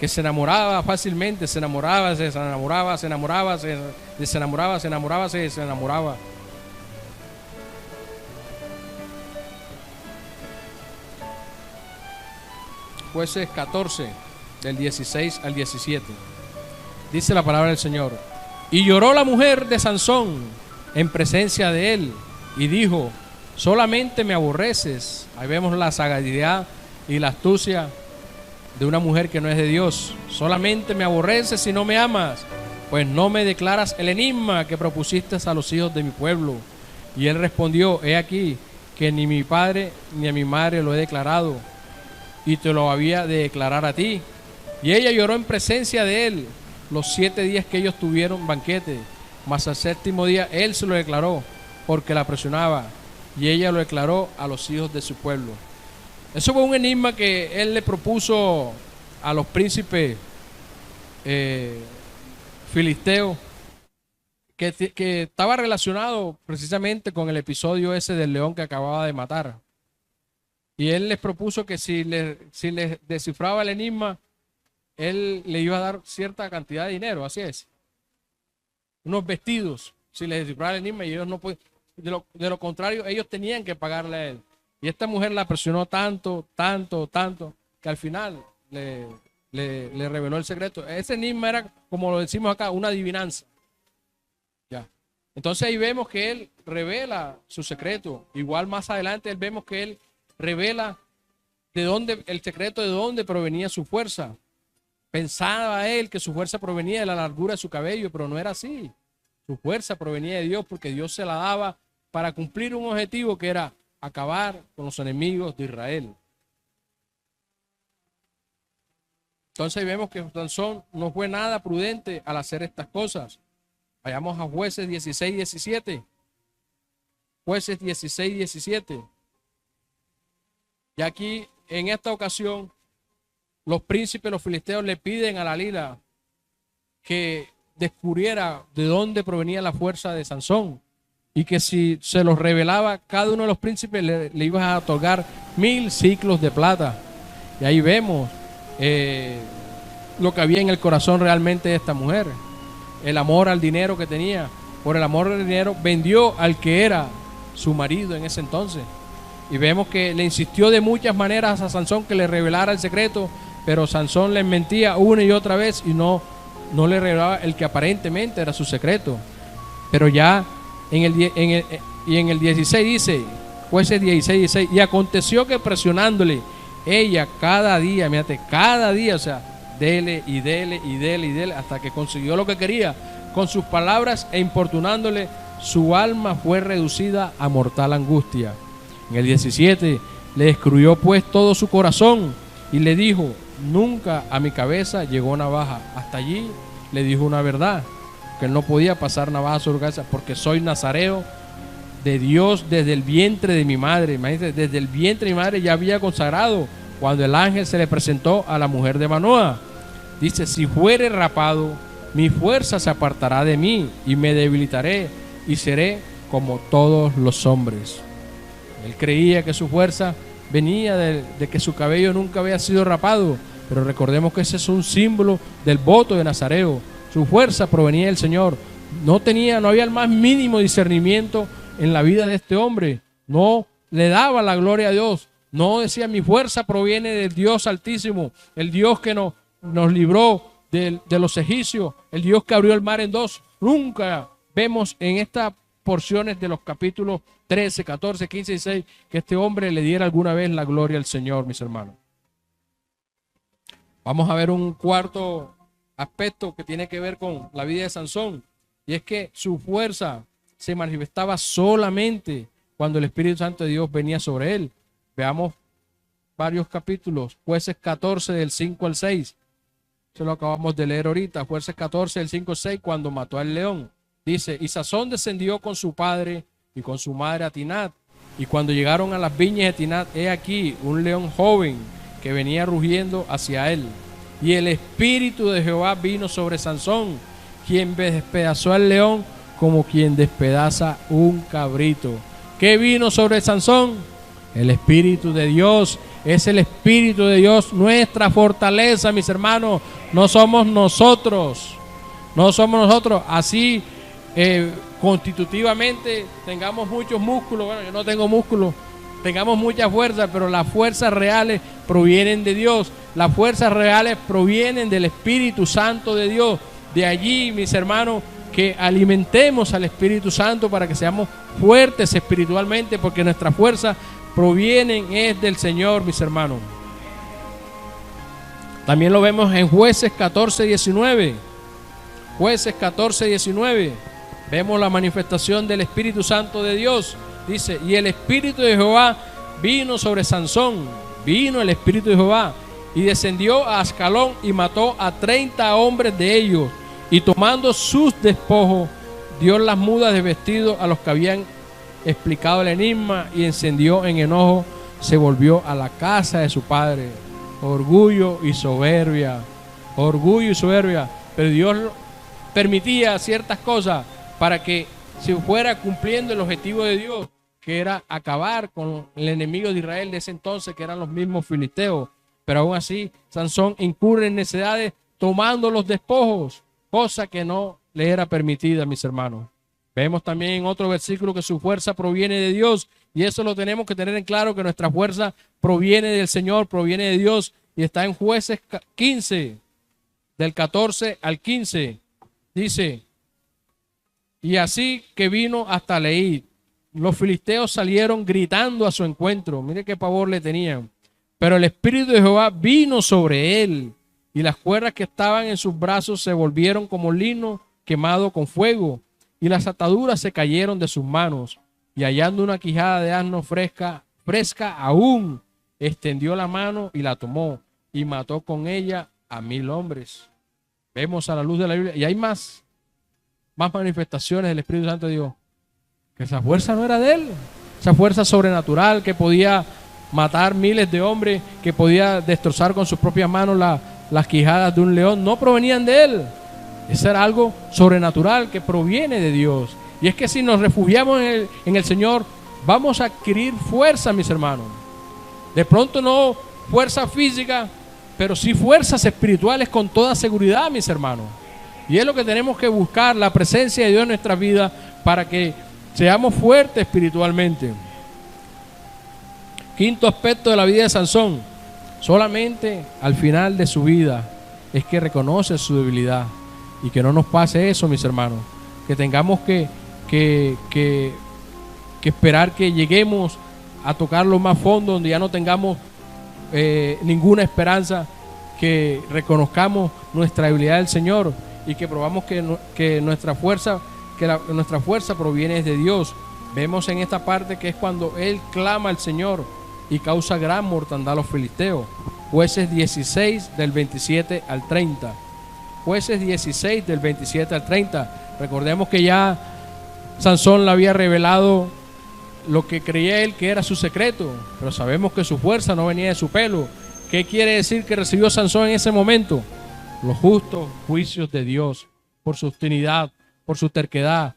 se enamoraba fácilmente, se enamoraba. Jueces 14, del 16 al 17. Dice la palabra del Señor. Y lloró la mujer de Sansón en presencia de él y dijo, solamente me aborreces. Ahí vemos la sagacidad y la astucia de una mujer que no es de Dios. Solamente me aborreces si no me amas, pues no me declaras el enigma que propusiste a los hijos de mi pueblo. Y él respondió, he aquí que ni mi padre ni a mi madre lo he declarado, y te lo había de declarar a ti. Y ella lloró en presencia de él los 7 días que ellos tuvieron banquete, mas al 7º día él se lo declaró, porque la presionaba, y ella lo declaró a los hijos de su pueblo. Eso fue un enigma que él le propuso a los príncipes filisteos, que estaba relacionado precisamente con el episodio ese del león que acababa de matar. Y él les propuso que si les descifraba el enigma, él le iba a dar cierta cantidad de dinero, así es. Unos vestidos, si les descifraba el enigma, y ellos no podían. De lo contrario, ellos tenían que pagarle a él. Y esta mujer la presionó tanto, que al final le reveló el secreto. Ese enigma era, como lo decimos acá, una adivinanza. Ya. Entonces ahí vemos que él revela su secreto. Igual más adelante vemos que él revela el secreto de dónde provenía su fuerza. Pensaba él que su fuerza provenía de la largura de su cabello, pero no era así. Su fuerza provenía de Dios, porque Dios se la daba para cumplir un objetivo que era acabar con los enemigos de Israel. Entonces vemos que Sansón no fue nada prudente al hacer estas cosas. Vayamos a Jueces 16, 17. Jueces 16, 17. Y aquí, en esta ocasión, los príncipes, los filisteos, le piden a Dalila que descubriera de dónde provenía la fuerza de Sansón, y que si se los revelaba, cada uno de los príncipes le iba a otorgar 1000 ciclos de plata. Y ahí vemos lo que había en el corazón realmente de esta mujer, el amor al dinero que tenía. Por el amor al dinero vendió al que era su marido en ese entonces. Y vemos que le insistió de muchas maneras a Sansón que le revelara el secreto, pero Sansón le mentía una y otra vez y no le revelaba el que aparentemente era su secreto. Pero ya en el 16 dice, Jueces 16, y aconteció que presionándole ella cada día, fíjate, cada día, o sea, dele y dele y dele y dele, hasta que consiguió lo que quería, con sus palabras e importunándole, su alma fue reducida a mortal angustia. En el 17, le escruyó pues todo su corazón y le dijo, nunca a mi cabeza llegó navaja. Hasta allí le dijo una verdad, que él no podía pasar navaja sobre su cabeza, porque soy nazareo de Dios desde el vientre de mi madre. Imagínate, desde el vientre de mi madre ya había consagrado cuando el ángel se le presentó a la mujer de Manoah. Dice, si fuere rapado, mi fuerza se apartará de mí y me debilitaré y seré como todos los hombres. Él creía que su fuerza venía de que su cabello nunca había sido rapado, pero recordemos que ese es un símbolo del voto de Nazareo. Su fuerza provenía del Señor. No había el más mínimo discernimiento en la vida de este hombre. No le daba la gloria a Dios. No decía, mi fuerza proviene del Dios Altísimo, el Dios que nos libró de los egipcios, el Dios que abrió el mar en dos. Nunca vemos en estas porciones de los capítulos 13, 14, 15 y 16 que este hombre le diera alguna vez la gloria al Señor, mis hermanos. Vamos a ver un cuarto aspecto que tiene que ver con la vida de Sansón, y es que su fuerza se manifestaba solamente cuando el Espíritu Santo de Dios venía sobre él. Veamos varios capítulos, Jueces 14 del 5 al 6. Eso lo acabamos de leer ahorita, Jueces 14 del 5 al 6, cuando mató al león. Dice, y Sansón descendió con su padre y con su madre a Tinat, y cuando llegaron a las viñas de Tinat, he aquí un león joven que venía rugiendo hacia él. Y el Espíritu de Jehová vino sobre Sansón, quien despedazó al león como quien despedaza un cabrito. ¿Qué vino sobre Sansón? El Espíritu de Dios. Es el Espíritu de Dios nuestra fortaleza, mis hermanos. No somos nosotros. No somos nosotros. Así constitutivamente tengamos muchos músculos. Bueno, yo no tengo músculos. Tengamos mucha fuerza, pero las fuerzas reales provienen de Dios. Las fuerzas reales provienen del Espíritu Santo de Dios. De allí, mis hermanos, que alimentemos al Espíritu Santo para que seamos fuertes espiritualmente, porque nuestras fuerzas provienen es del Señor, mis hermanos. También lo vemos en Jueces 14, 19. Jueces 14, 19. Vemos la manifestación del Espíritu Santo de Dios. Dice, y el Espíritu de Jehová vino sobre Sansón. Vino el Espíritu de Jehová y descendió a Ascalón y mató a 30 hombres de ellos. Y tomando sus despojos, dio las mudas de vestido a los que habían explicado el enigma, y encendió en enojo, se volvió a la casa de su padre. Orgullo y soberbia. Orgullo y soberbia. Pero Dios permitía ciertas cosas para que se fuera cumpliendo el objetivo de Dios, que era acabar con el enemigo de Israel de ese entonces, que eran los mismos filisteos. Pero aún así, Sansón incurre en necedades tomando los despojos, cosa que no le era permitida, mis hermanos. Vemos también en otro versículo que su fuerza proviene de Dios, y eso lo tenemos que tener en claro, que nuestra fuerza proviene del Señor, proviene de Dios, y está en Jueces 15, del 14 al 15. Dice, y así que vino hasta Leí, los filisteos salieron gritando a su encuentro. Mire qué pavor le tenían. Pero el Espíritu de Jehová vino sobre él, y las cuerdas que estaban en sus brazos se volvieron como lino quemado con fuego, y las ataduras se cayeron de sus manos. Y hallando una quijada de asno fresca aún, extendió la mano y la tomó, y mató con ella a 1000 hombres. Vemos a la luz de la Biblia, y hay más manifestaciones del Espíritu Santo de Dios, que esa fuerza no era de él, esa fuerza sobrenatural que podía matar miles de hombres, que podía destrozar con sus propias manos las quijadas de un león, no provenían de él. Eso era algo sobrenatural que proviene de Dios. Y es que si nos refugiamos en el Señor, vamos a adquirir fuerza, mis hermanos. De pronto no fuerza física, pero sí fuerzas espirituales con toda seguridad, mis hermanos. Y es lo que tenemos que buscar, la presencia de Dios en nuestras vidas para que seamos fuertes espiritualmente. Quinto aspecto de la vida de Sansón. Solamente al final de su vida es que reconoce su debilidad. Y que no nos pase eso, mis hermanos. Que tengamos que esperar que lleguemos a tocar lo más fondo, donde ya no tengamos ninguna esperanza, que reconozcamos nuestra debilidad del Señor y que probamos que nuestra fuerza proviene de Dios. Vemos en esta parte que es cuando él clama al Señor y causa gran mortandad a los filisteos. Jueces 16 del 27 al 30. Jueces 16 del 27 al 30. Recordemos que ya Sansón le había revelado lo que creía él que era su secreto, pero sabemos que su fuerza no venía de su pelo. ¿Qué quiere decir que recibió Sansón en ese momento? Los justos juicios de Dios por su obstinidad, por su terquedad,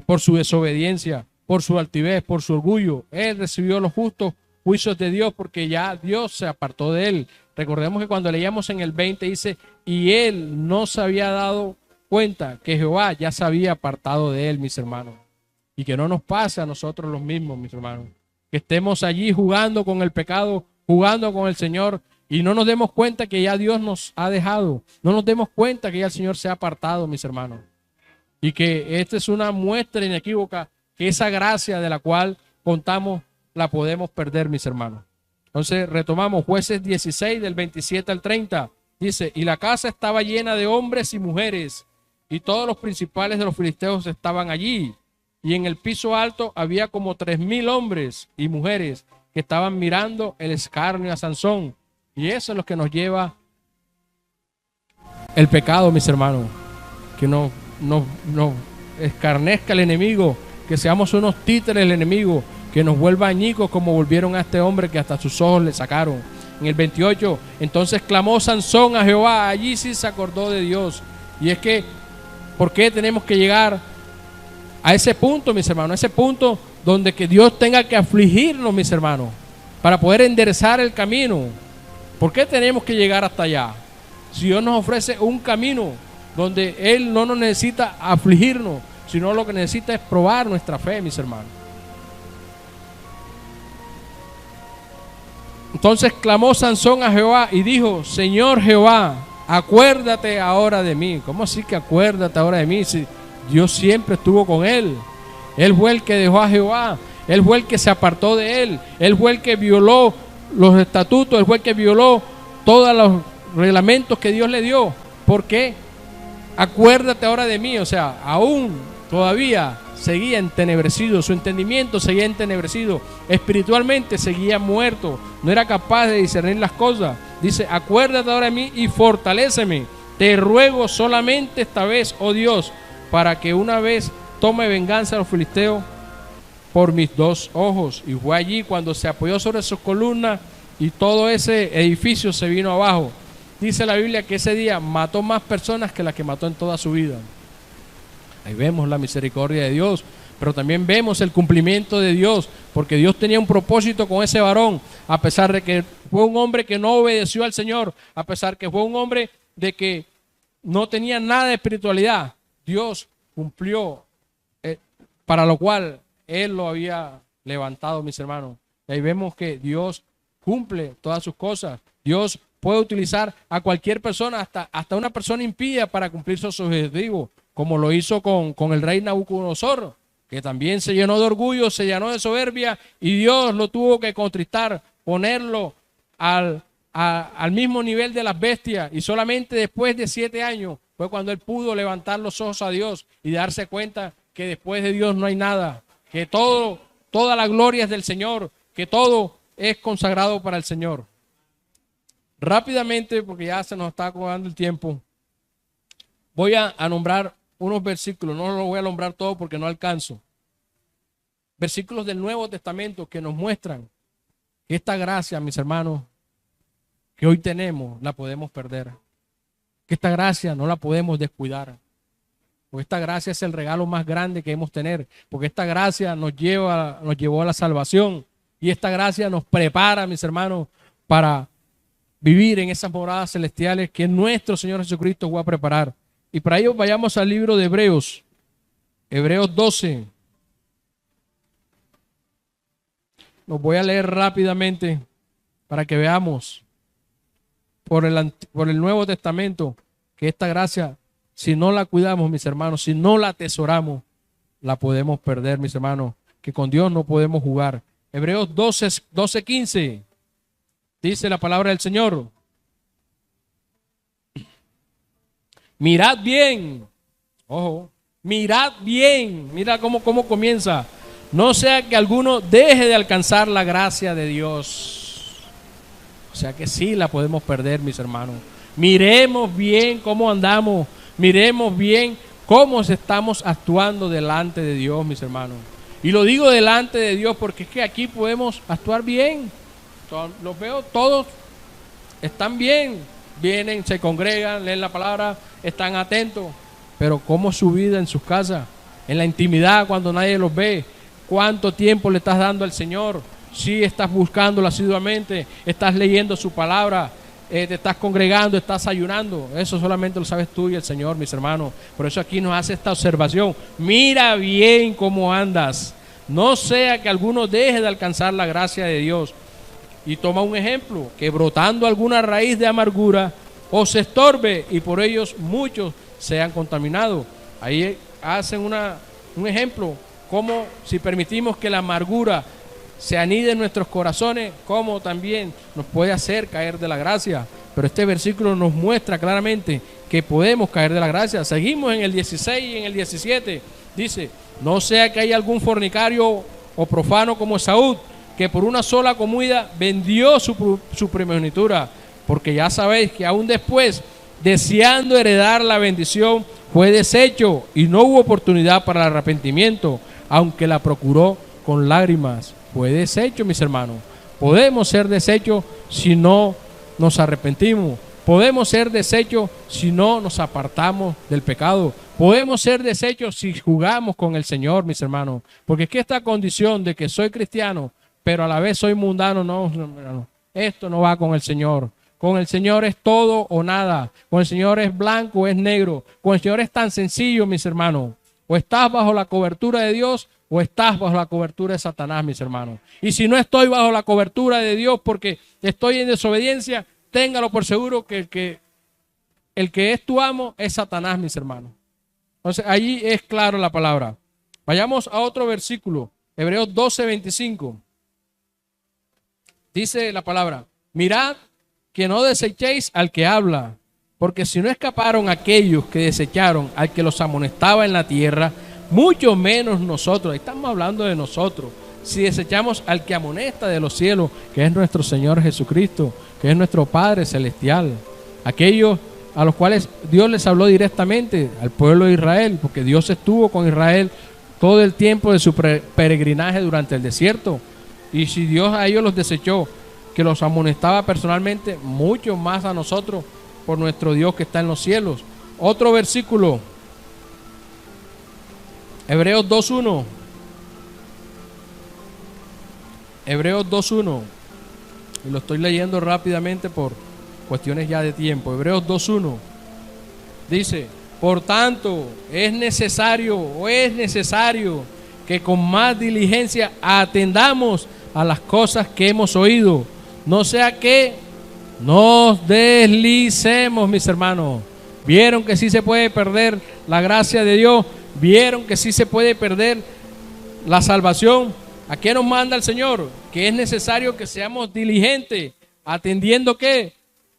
por su desobediencia, por su altivez, por su orgullo. Él recibió los justos juicios de Dios porque ya Dios se apartó de él. Recordemos que cuando leíamos en el 20 dice, y él no se había dado cuenta que Jehová ya se había apartado de él, mis hermanos. Y que no nos pase a nosotros los mismos, mis hermanos. Que estemos allí jugando con el pecado, jugando con el Señor y no nos demos cuenta que ya Dios nos ha dejado. No nos demos cuenta que ya el Señor se ha apartado, mis hermanos. Y que esta es una muestra inequívoca que esa gracia de la cual contamos la podemos perder, mis hermanos. Entonces retomamos Jueces 16 del 27 al 30. Dice, y la casa estaba llena de hombres y mujeres y todos los principales de los filisteos estaban allí. Y en el piso alto había como 3,000 hombres y mujeres que estaban mirando el escarnio a Sansón. Y eso es lo que nos lleva el pecado, mis hermanos. Que nos escarnezca el enemigo, que seamos unos títeres del enemigo, que nos vuelva añicos como volvieron a este hombre que hasta sus ojos le sacaron. En el 28, entonces clamó Sansón a Jehová, allí sí se acordó de Dios. Y es que, ¿por qué tenemos que llegar a ese punto, mis hermanos? A ese punto donde que Dios tenga que afligirnos, mis hermanos, para poder enderezar el camino. ¿Por qué tenemos que llegar hasta allá? Si Dios nos ofrece un camino donde Él no nos necesita afligirnos, sino lo que necesita es probar nuestra fe, mis hermanos. Entonces clamó Sansón a Jehová y dijo, Señor Jehová, acuérdate ahora de mí. ¿Cómo así que acuérdate ahora de mí? Si Dios siempre estuvo con él. Él fue el que dejó a Jehová. Él fue el que se apartó de él. Él fue el que violó los estatutos. Él fue el que violó todos los reglamentos que Dios le dio. ¿Por qué? Acuérdate ahora de mí. O sea, aún todavía seguía entenebrecido. Su entendimiento seguía entenebrecido. Espiritualmente seguía muerto. No era capaz de discernir las cosas. Dice, acuérdate ahora de mí y fortaléceme. Te ruego solamente esta vez, oh Dios, para que una vez tome venganza a los filisteos por mis 2 ojos. Y fue allí cuando se apoyó sobre sus columnas y todo ese edificio se vino abajo. Dice la Biblia que ese día mató más personas que las que mató en toda su vida. Ahí vemos la misericordia de Dios, pero también vemos el cumplimiento de Dios, porque Dios tenía un propósito con ese varón, a pesar de que fue un hombre que no obedeció al Señor, a pesar que fue un hombre de que no tenía nada de espiritualidad. Dios cumplió para lo cual Él lo había levantado, mis hermanos. Y ahí vemos que Dios cumple todas sus cosas. Dios puede utilizar a cualquier persona, hasta una persona impía, para cumplir sus objetivos, como lo hizo con el rey Nabucodonosor, que también se llenó de orgullo, se llenó de soberbia, y Dios lo tuvo que contristar, ponerlo al mismo nivel de las bestias, y solamente después de 7 años fue cuando él pudo levantar los ojos a Dios y darse cuenta que después de Dios no hay nada, que toda la gloria es del Señor, que todo es consagrado para el Señor. Rápidamente, porque ya se nos está acabando el tiempo, voy a nombrar unos versículos, no los voy a nombrar todos porque no alcanzo. Versículos del Nuevo Testamento que nos muestran que esta gracia, mis hermanos, que hoy tenemos, la podemos perder. que esta gracia no la podemos descuidar. Porque esta gracia es el regalo más grande que hemos tener. Porque esta gracia nos llevó a la salvación. Y esta gracia nos prepara, mis hermanos, para vivir en esas moradas celestiales que nuestro Señor Jesucristo va a preparar. Y para ello vayamos al libro de Hebreos. Hebreos 12. Los voy a leer rápidamente para que veamos por el Nuevo Testamento que esta gracia, si no la cuidamos, mis hermanos, si no la atesoramos, la podemos perder, mis hermanos, que con Dios no podemos jugar. Hebreos 12:15 dice la palabra del Señor. Mirad bien, ojo, mirad bien, mira cómo comienza. No sea que alguno deje de alcanzar la gracia de Dios. O sea que sí la podemos perder, mis hermanos. Miremos bien cómo andamos. Miremos bien cómo estamos actuando delante de Dios, mis hermanos. Y lo digo delante de Dios porque es que aquí podemos actuar bien. Los veo todos, están bien. Vienen, se congregan, leen la palabra, están atentos. Pero ¿cómo es su vida en sus casas? En la intimidad, cuando nadie los ve. ¿Cuánto tiempo le estás dando al Señor? Si estás buscándolo asiduamente, estás leyendo su palabra, te estás congregando, estás ayunando. Eso solamente lo sabes tú y el Señor, mis hermanos. Por eso aquí nos hace esta observación. Mira bien cómo andas. No sea que alguno deje de alcanzar la gracia de Dios. Y toma un ejemplo, que brotando alguna raíz de amargura os estorbe y por ellos muchos sean contaminados. Ahí hacen un ejemplo. Como si permitimos que la amargura se anide en nuestros corazones, como también nos puede hacer caer de la gracia. Pero este versículo nos muestra claramente que podemos caer de la gracia. Seguimos en el 16 y en el 17. Dice, no sea que haya algún fornicario o profano como Esaú, que por una sola comida vendió su primogenitura. Porque ya sabéis que aún después, deseando heredar la bendición, fue deshecho y no hubo oportunidad para el arrepentimiento, aunque la procuró con lágrimas. Fue deshecho, mis hermanos. Podemos ser deshechos si no nos arrepentimos. Podemos ser deshechos si no nos apartamos del pecado. Podemos ser deshechos si jugamos con el Señor, mis hermanos. Porque es que esta condición de que soy cristiano, pero a la vez soy mundano, no. Esto no va con el Señor. Con el Señor es todo o nada. Con el Señor es blanco o es negro. Con el Señor es tan sencillo, mis hermanos. O estás bajo la cobertura de Dios o estás bajo la cobertura de Satanás, mis hermanos. Y si no estoy bajo la cobertura de Dios porque estoy en desobediencia, téngalo por seguro que el que es tu amo es Satanás, mis hermanos. Entonces, allí es claro la palabra. Vayamos a otro versículo, Hebreos 12:25. Dice la palabra, mirad que no desechéis al que habla, porque si no escaparon aquellos que desecharon al que los amonestaba en la tierra, mucho menos nosotros. Estamos hablando de nosotros. Si desechamos al que amonesta de los cielos, que es nuestro Señor Jesucristo, que es nuestro Padre Celestial, aquellos a los cuales Dios les habló directamente, al pueblo de Israel, porque Dios estuvo con Israel todo el tiempo de su peregrinaje durante el desierto. Y si Dios a ellos los desechó, que los amonestaba personalmente, mucho más a nosotros por nuestro Dios que está en los cielos. Otro versículo, Hebreos 2:1. Hebreos 2:1. Y lo estoy leyendo rápidamente por cuestiones ya de tiempo. Hebreos 2:1. Dice, por tanto, es necesario que con más diligencia atendamos a las cosas que hemos oído. No sea que nos deslicemos, mis hermanos. ¿Vieron que sí se puede perder la gracia de Dios? ¿Vieron que sí se puede perder la salvación? ¿A qué nos manda el Señor? Que es necesario que seamos diligentes, atendiendo ¿qué?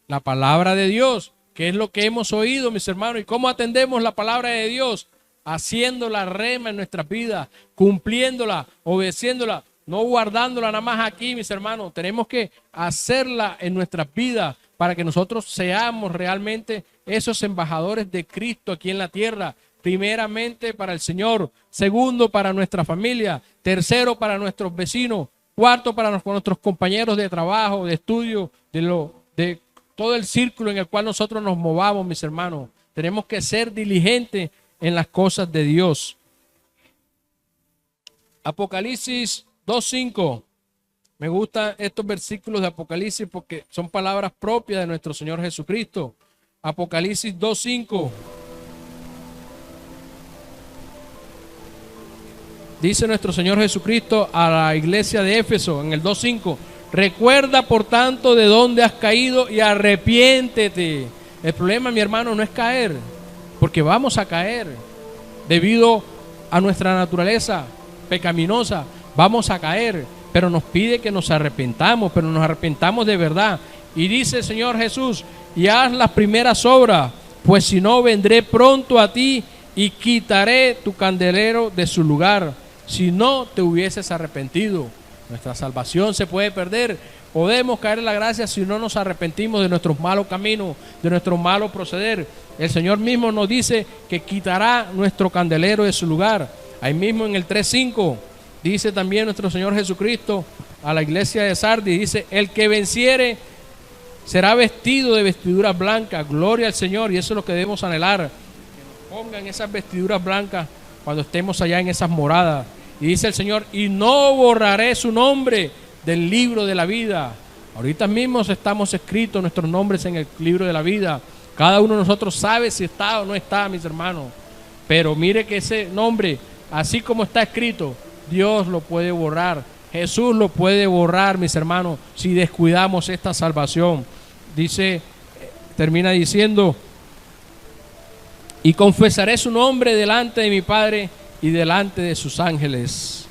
La palabra de Dios, que es lo que hemos oído, mis hermanos. ¿Y cómo atendemos la palabra de Dios? Haciéndola rema en nuestras vidas, cumpliéndola, obedeciéndola, no guardándola nada más aquí, mis hermanos. Tenemos que hacerla en nuestras vidas para que nosotros seamos realmente esos embajadores de Cristo aquí en la tierra. Primeramente para el Señor, segundo para nuestra familia, tercero para nuestros vecinos, cuarto para nuestros compañeros de trabajo, de estudio, de todo el círculo en el cual nosotros nos movamos, mis hermanos. Tenemos que ser diligentes en las cosas de Dios. Apocalipsis 2:5. Me gustan estos versículos de Apocalipsis porque son palabras propias de nuestro Señor Jesucristo. Apocalipsis 2:5. Dice nuestro Señor Jesucristo a la iglesia de Éfeso en el 2:5. Recuerda por tanto de dónde has caído y arrepiéntete. El problema, mi hermano, no es caer, porque vamos a caer debido a nuestra naturaleza pecaminosa. Vamos a caer, pero nos pide que nos arrepentamos, pero nos arrepentamos de verdad. Y dice el Señor Jesús, y haz las primeras obras, pues si no vendré pronto a ti y quitaré tu candelero de su lugar, si no te hubieses arrepentido. Nuestra salvación se puede perder. Podemos caer en la gracia si no nos arrepentimos de nuestros malos caminos, de nuestro malo proceder. El Señor mismo nos dice que quitará nuestro candelero de su lugar. Ahí mismo en el 3:5 dice también nuestro Señor Jesucristo a la iglesia de Sardis, dice, el que venciere será vestido de vestiduras blancas. Gloria al Señor, y eso es lo que debemos anhelar, que nos pongan esas vestiduras blancas cuando estemos allá en esas moradas. Y dice el Señor, y no borraré su nombre del libro de la vida. Ahorita mismo estamos escritos nuestros nombres en el libro de la vida. Cada uno de nosotros sabe si está o no está, mis hermanos. Pero mire que ese nombre, así como está escrito, Dios lo puede borrar. Jesús lo puede borrar, mis hermanos, si descuidamos esta salvación. Dice, termina diciendo, y confesaré su nombre delante de mi Padre y delante de sus ángeles.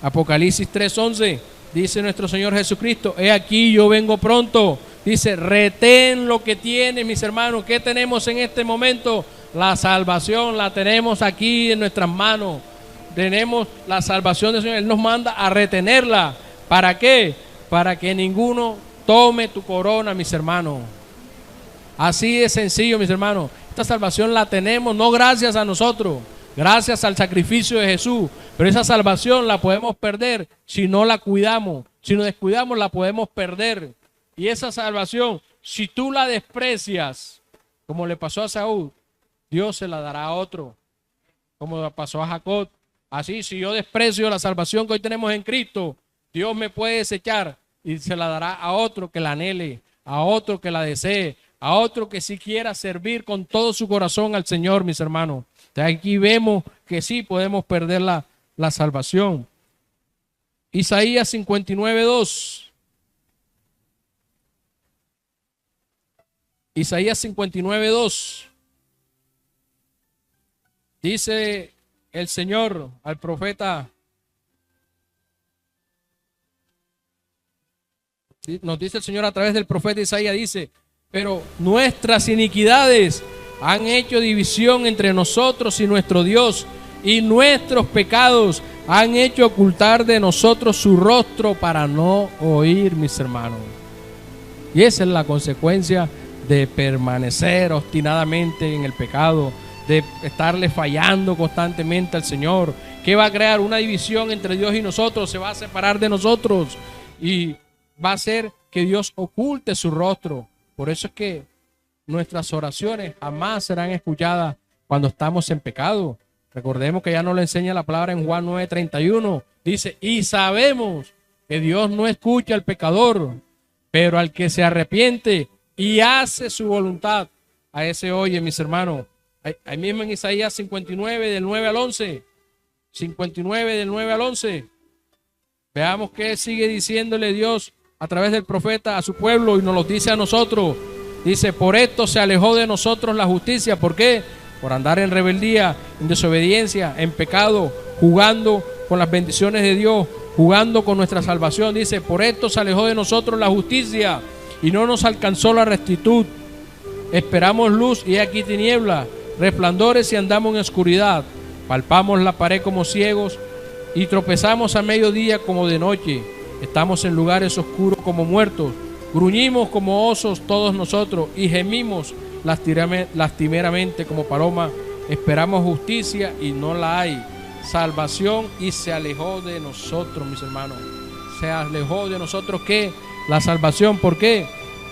Apocalipsis 3:11, dice nuestro Señor Jesucristo, he aquí yo vengo pronto. Dice, retén lo que tienes, mis hermanos. ¿Qué tenemos en este momento? La salvación la tenemos aquí en nuestras manos. Tenemos la salvación del Señor. Él nos manda a retenerla. ¿Para qué? Para que ninguno tome tu corona, mis hermanos. Así de sencillo, mis hermanos. Esta salvación la tenemos no gracias a nosotros, gracias al sacrificio de Jesús. Pero esa salvación la podemos perder si no la cuidamos. Si nos descuidamos, la podemos perder. Y esa salvación, si tú la desprecias, como le pasó a Saúl, Dios se la dará a otro. Como le pasó a Jacob. Así, si yo desprecio la salvación que hoy tenemos en Cristo, Dios me puede desechar y se la dará a otro que la anhele, a otro que la desee, a otro que sí quiera servir con todo su corazón al Señor, mis hermanos. Entonces, aquí vemos que sí podemos perder la salvación. Isaías 59:2. Isaías 59:2. Dice el Señor al profeta, nos dice el Señor a través del profeta Isaías, dice, pero nuestras iniquidades han hecho división entre nosotros y nuestro Dios, y nuestros pecados han hecho ocultar de nosotros su rostro para no oír, mis hermanos. Y esa es la consecuencia de permanecer obstinadamente en el pecado, de estarle fallando constantemente al Señor. ¿Qué va a crear? Una división entre Dios y nosotros. Se va a separar de nosotros y va a hacer que Dios oculte su rostro. Por eso es que nuestras oraciones jamás serán escuchadas cuando estamos en pecado. Recordemos que ya nos lo enseña la palabra en Juan 9:31. Dice, y sabemos que Dios no escucha al pecador, pero al que se arrepiente y hace su voluntad, a ese oye, mis hermanos. Ahí mismo en Isaías 59, del 9 al 11. 59, del 9 al 11. Veamos qué sigue diciéndole Dios a través del profeta a su pueblo y nos lo dice a nosotros. Dice, por esto se alejó de nosotros la justicia. ¿Por qué? Por andar en rebeldía, en desobediencia, en pecado, jugando con las bendiciones de Dios, jugando con nuestra salvación. Dice, por esto se alejó de nosotros la justicia y no nos alcanzó la rectitud. Esperamos luz y aquí tiniebla, resplandores y andamos en oscuridad. Palpamos la pared como ciegos y tropezamos a mediodía como de noche. Estamos en lugares oscuros como muertos. Gruñimos como osos todos nosotros y gemimos lastimeramente como paloma. Esperamos justicia y no la hay. Salvación y se alejó de nosotros, mis hermanos. Se alejó de nosotros, ¿qué? La salvación. ¿Por qué?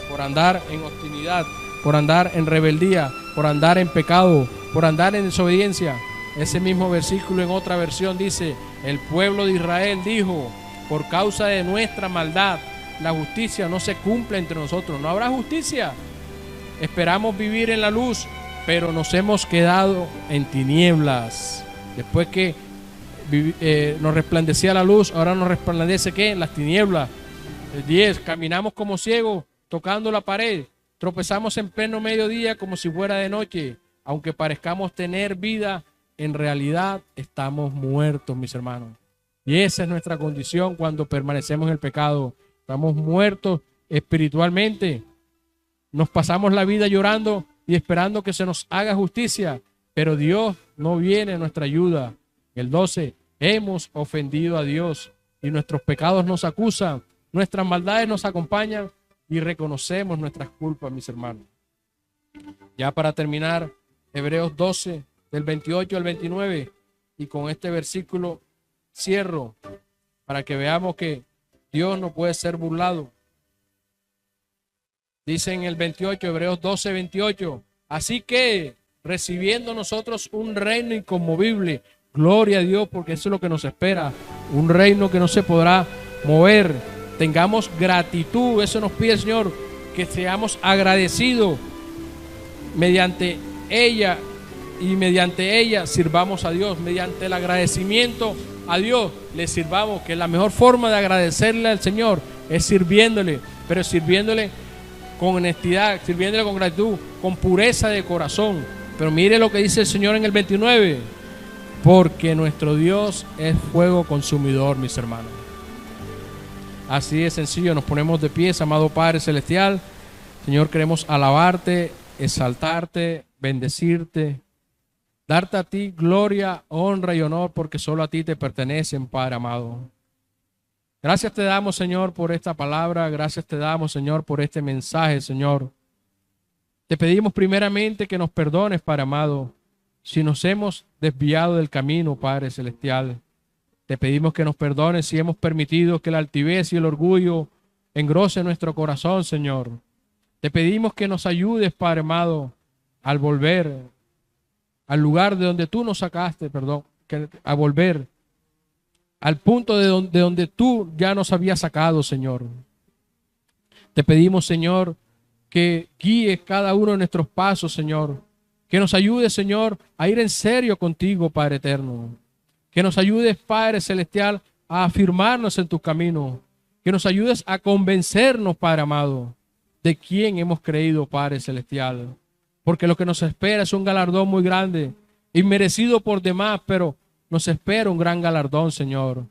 por andar en hostilidad, por andar en rebeldía, por andar en pecado, por andar en desobediencia. Ese mismo versículo en otra versión dice: el pueblo de Israel dijo, por causa de nuestra maldad, la justicia no se cumple entre nosotros. No habrá justicia. Esperamos vivir en la luz, pero nos hemos quedado en tinieblas. Después que nos resplandecía la luz, ahora nos resplandece ¿qué? Las tinieblas. 10, caminamos como ciegos, tocando la pared. Tropezamos en pleno mediodía como si fuera de noche. Aunque parezcamos tener vida, en realidad estamos muertos, mis hermanos. Y esa es nuestra condición cuando permanecemos en el pecado. Estamos muertos espiritualmente. Nos pasamos la vida llorando y esperando que se nos haga justicia, pero Dios no viene a nuestra ayuda. El 12, hemos ofendido a Dios y nuestros pecados nos acusan, nuestras maldades nos acompañan y reconocemos nuestras culpas, mis hermanos. Ya para terminar, Hebreos 12, del 28 al 29, y con este versículo cierro para que veamos que Dios no puede ser burlado. Dice en el 28, Hebreos 12, 28, así que recibiendo nosotros un reino inconmovible, gloria a Dios, porque eso es lo que nos espera, un reino que no se podrá mover. Tengamos gratitud, eso nos pide el Señor, que seamos agradecidos mediante ella, y mediante ella sirvamos a Dios, mediante el agradecimiento a Dios le sirvamos, que la mejor forma de agradecerle al Señor es sirviéndole, pero sirviéndole con honestidad, sirviéndole con gratitud, con pureza de corazón. Pero mire lo que dice el Señor en el 29, porque nuestro Dios es fuego consumidor, mis hermanos. Así de sencillo, nos ponemos de pie, amado Padre Celestial. Señor, queremos alabarte, exaltarte, bendecirte, darte a ti gloria, honra y honor, porque solo a ti te pertenecen, Padre amado. Gracias te damos, Señor, por esta palabra. Gracias te damos, Señor, por este mensaje, Señor. Te pedimos primeramente que nos perdones, Padre amado, si nos hemos desviado del camino, Padre Celestial. Te pedimos que nos perdones si hemos permitido que la altivez y el orgullo engrose nuestro corazón, Señor. Te pedimos que nos ayudes, Padre amado, al volver al lugar de donde tú nos sacaste, a volver al punto de donde tú ya nos habías sacado, Señor. Te pedimos, Señor, que guíes cada uno de nuestros pasos, Señor. Que nos ayudes, Señor, a ir en serio contigo, Padre eterno. Que nos ayudes, Padre celestial, a afirmarnos en tus caminos. Que nos ayudes a convencernos, Padre amado, de quién hemos creído, Padre celestial. Porque lo que nos espera es un galardón muy grande, inmerecido por demás, pero nos espera un gran galardón, Señor,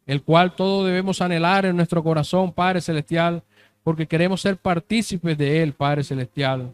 el cual todos debemos anhelar en nuestro corazón, Padre celestial, porque queremos ser partícipes de él, Padre celestial.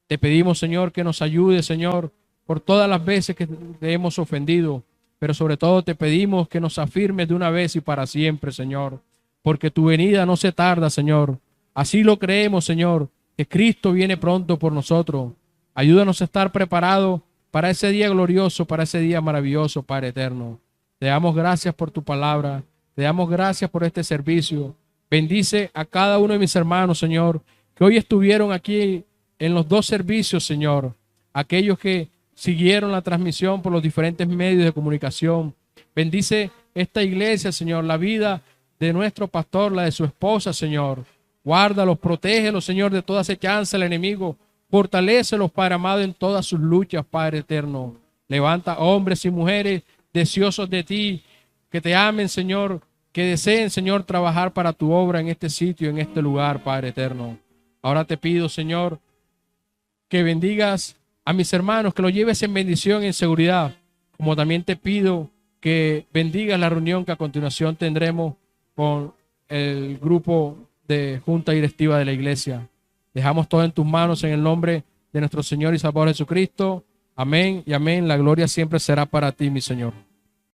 Te pedimos, Señor, que nos ayude, Señor, por todas las veces que te hemos ofendido, pero sobre todo te pedimos que nos afirmes de una vez y para siempre, Señor, porque tu venida no se tarda, Señor. Así lo creemos, Señor, que Cristo viene pronto por nosotros. Ayúdanos a estar preparados para ese día glorioso, para ese día maravilloso, Padre eterno. Te damos gracias por tu palabra. Te damos gracias por este servicio. Bendice a cada uno de mis hermanos, Señor, que hoy estuvieron aquí en los dos servicios, Señor. Aquellos que siguieron la transmisión por los diferentes medios de comunicación. Bendice esta iglesia, Señor, la vida de nuestro pastor, la de su esposa, Señor. Guárdalos, protégelos, Señor, de toda acechanza del enemigo. Fortalécelos, Padre amado, en todas sus luchas, Padre eterno. Levanta hombres y mujeres deseosos de ti, que te amen, Señor, que deseen, Señor, trabajar para tu obra en este sitio, en este lugar, Padre eterno. Ahora te pido, Señor, que bendigas a mis hermanos, que los lleves en bendición y en seguridad, como también te pido que bendigas la reunión que a continuación tendremos con el grupo de Junta Directiva de la Iglesia. Dejamos todo en tus manos en el nombre de nuestro Señor y Salvador Jesucristo. Amén y amén. La gloria siempre será para ti, mi Señor.